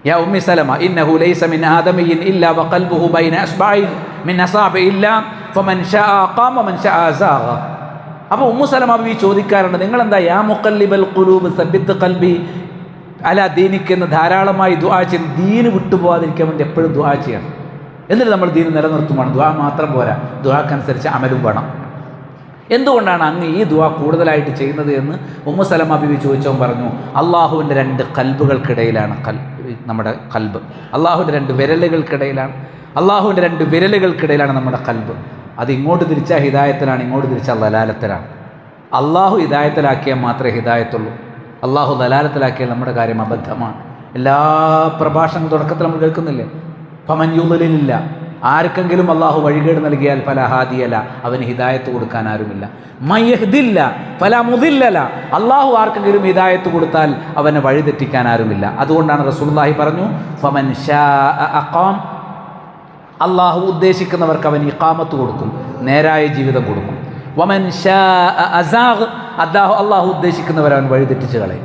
യാ ഉമ്മി സലമ ഇന്നഹു ലൈസ മിൻ ആദമിയ്യിൻ ഇല്ലാ വഖൽബുഹു ബൈന അസ്ബഅഇൻ മിൻ അസാബിഇല്ലാ ഫമൻ ശാഅ ഖാമ വമൻ ശാഅ സാഗ. അപ്പോൾ ഉമ്മു സലമ ബീവി ചോദിക്കാറുണ്ട്, നിങ്ങളെന്താ യാ മുഖല്ലിബൽ ഖുലൂബ് സബ്ബിത് ഖൽബി അലാ ദീനിക് എന്ന് ധാരാളമായി ദുആ ചെയ്യണം. ദീന് വിട്ടുപോകാതിരിക്കാൻ വേണ്ടി എപ്പോഴും ദുആ ചെയ്യണം. എന്നിട്ട് നമ്മൾ ദീന് നിലനിർത്തുമാണ്. ദുആ മാത്രം പോരാ, ദുആക്കനുസരിച്ച് അമലും വേണം. എന്തുകൊണ്ടാണ് അങ്ങ് ഈ ദുആ കൂടുതലായിട്ട് ചെയ്യുന്നത് എന്ന് ഉമ്മു സലമ ബീവി ചോദിച്ചവൻ പറഞ്ഞു, അള്ളാഹുവിൻ്റെ 2 കൽബുകൾക്കിടയിലാണ് നമ്മുടെ കൽബ്. അള്ളാഹുവിൻ്റെ 2 വിരലുകൾക്കിടയിലാണ്, അള്ളാഹുവിൻ്റെ 2 വിരലുകൾക്കിടയിലാണ് നമ്മുടെ കൽബ്. അത് ഇങ്ങോട്ട് തിരിച്ചാൽ ഹിദായത്തിലാണ്, ഇങ്ങോട്ട് തിരിച്ചാൽ ദലാലത്തിലാണ്. അള്ളാഹു ഹിദായത്തിലാക്കിയാൽ മാത്രമേ ഹിദായത്തുള്ളൂ. അള്ളാഹു ദലാലത്തിലാക്കിയാൽ നമ്മുടെ കാര്യം അബദ്ധമാണ്. എല്ലാ പ്രഭാഷണം തുടക്കത്തിൽ നമ്മൾ കേൾക്കുന്നില്ലേ, ഫമൻ യുദ്ലിലില്ല, ആർക്കെങ്കിലും അള്ളാഹു വഴികേട് നൽകിയാൽ ഫലാ ഹാദിയല, അവന് ഹിദായത്ത് കൊടുക്കാൻ ആരുമില്ല. മയ്യഹ്ദില്ല ഫലാ മുദില്ലല, അള്ളാഹു ആർക്കെങ്കിലും ഹിദായത്ത് കൊടുത്താൽ അവനെ വഴിതെറ്റിക്കാൻ ആരുമില്ല. അതുകൊണ്ടാണ് റസൂലുള്ളാഹി പറഞ്ഞു, ഫമൻ ശാഅ അഖാം, അള്ളാഹു ഉദ്ദേശിക്കുന്നവർക്ക് അവൻ ഇഖാമത്ത് കൊടുക്കും, നേരായ ജീവിതം കൊടുക്കും. വമൻ ശാഅ അസാഗ്, അള്ളാഹു ഉദ്ദേശിക്കുന്നവർ അവൻ വഴിതെറ്റിച്ച് കളയും.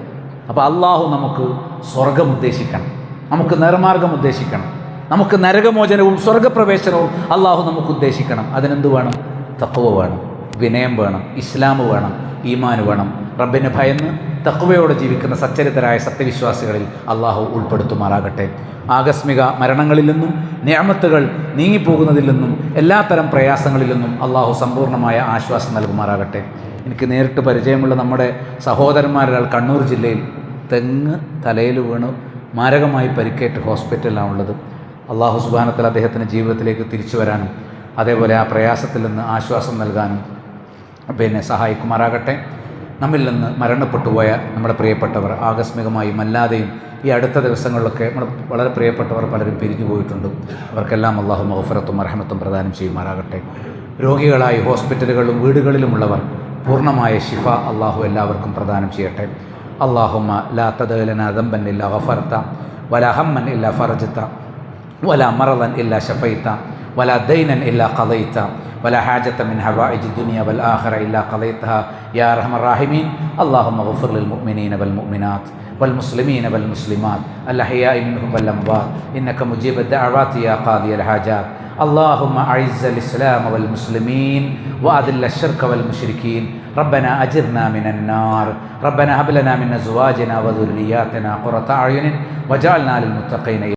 അപ്പോൾ അള്ളാഹു നമുക്ക് സ്വർഗം ഉദ്ദേശിക്കണം, നമുക്ക് നേർമാർഗം ഉദ്ദേശിക്കണം, നമുക്ക് നരകമോചനവും സ്വർഗപ്രവേശനവും അള്ളാഹു നമുക്ക് ഉദ്ദേശിക്കണം. അതിനെന്ത് വേണം? തഖ്വ വേണം, വിനയം വേണം, ഇസ്ലാം വേണം, ഈമാൻ വേണം. റബ്ബിനെ ഭയന്ന് തഖ്വയോടെ ജീവിക്കുന്ന സച്ചരിതരായ സത്യവിശ്വാസികളിൽ അള്ളാഹു ഉൾപ്പെടുത്തുമാറാകട്ടെ. ആകസ്മിക മരണങ്ങളിൽ നിന്നും നിഅമത്തുകൾ നീങ്ങിപ്പോകുന്നതിൽ നിന്നും എല്ലാത്തരം പ്രയാസങ്ങളിൽ നിന്നും അള്ളാഹു സമ്പൂർണ്ണമായ ആശ്വാസം നൽകുമാറാകട്ടെ. എനിക്ക് നേരിട്ട് പരിചയമുള്ള നമ്മുടെ സഹോദരന്മാരൊരാൾ കണ്ണൂർ ജില്ലയിൽ തെങ്ങ് തലയിൽ വീണ് മാരകമായി പരിക്കേറ്റ് ഹോസ്പിറ്റലിലാണുള്ളത്. അള്ളാഹു സുബ്ഹാനഹു വ തആല അദ്ദേഹത്തിൻ്റെ ജീവിതത്തിലേക്ക് തിരിച്ചു വരാനും അതേപോലെ ആ പ്രയാസത്തിൽ നിന്ന് ആശ്വാസം നൽകാനും സഹായിക്കുമാറാകട്ടെ. നമ്മിൽ നിന്ന് മരണപ്പെട്ടുപോയ നമ്മുടെ പ്രിയപ്പെട്ടവർ ആകസ്മികമായും അല്ലാതെയും ഈ അടുത്ത ദിവസങ്ങളിലൊക്കെ നമ്മുടെ വളരെ പ്രിയപ്പെട്ടവർ പലരും പിരിഞ്ഞു പോയിട്ടുണ്ട്. അവർക്കെല്ലാം അള്ളാഹു മഗ്ഫിറത്തും റഹ്മത്തും പ്രദാനം ചെയ്യുമാറാകട്ടെ. രോഗികളായി ഹോസ്പിറ്റലുകളിലും വീടുകളിലുമുള്ളവർ പൂർണ്ണമായ ശിഫ അള്ളാഹു എല്ലാവർക്കും പ്രദാനം ചെയ്യട്ടെ. അല്ലാഹുമ്മ ലാ തദഅ ലനാ ദംബൻ ഇല്ലാ ഗഫർത വലാ ഹമ്മൻ ഇല്ലാ ഫറജത വലാ മറദൻ ഇല്ലാ ശഫൈത വലാ ദൈനൻ ഇല്ലാ ഖളൈത വലാ ഹാജത മിൻ ഹവായിജി ദുനിയ വൽ ആഖിറ ഇല്ലാ ഖളൈതഹാ യാ അർഹമർ റഹീമീൻ. അല്ലാഹുമ്മ ഗഫിർ ലിൽ മുഅ്മിനീന വൽ മുഅ്മിനാത്ത് والمسلمين والمسلمات الأحياء منهم والأموات إنك مجيب الدعوات يا قاضي الحاجات. اللهم أعز الإسلام والمسلمين وأذل الشرك والمشركين. ربنا أجرنا من النار. ربنا هب لنا من أزواجنا وذرياتنا قرة أعين واجعلنا للمتقين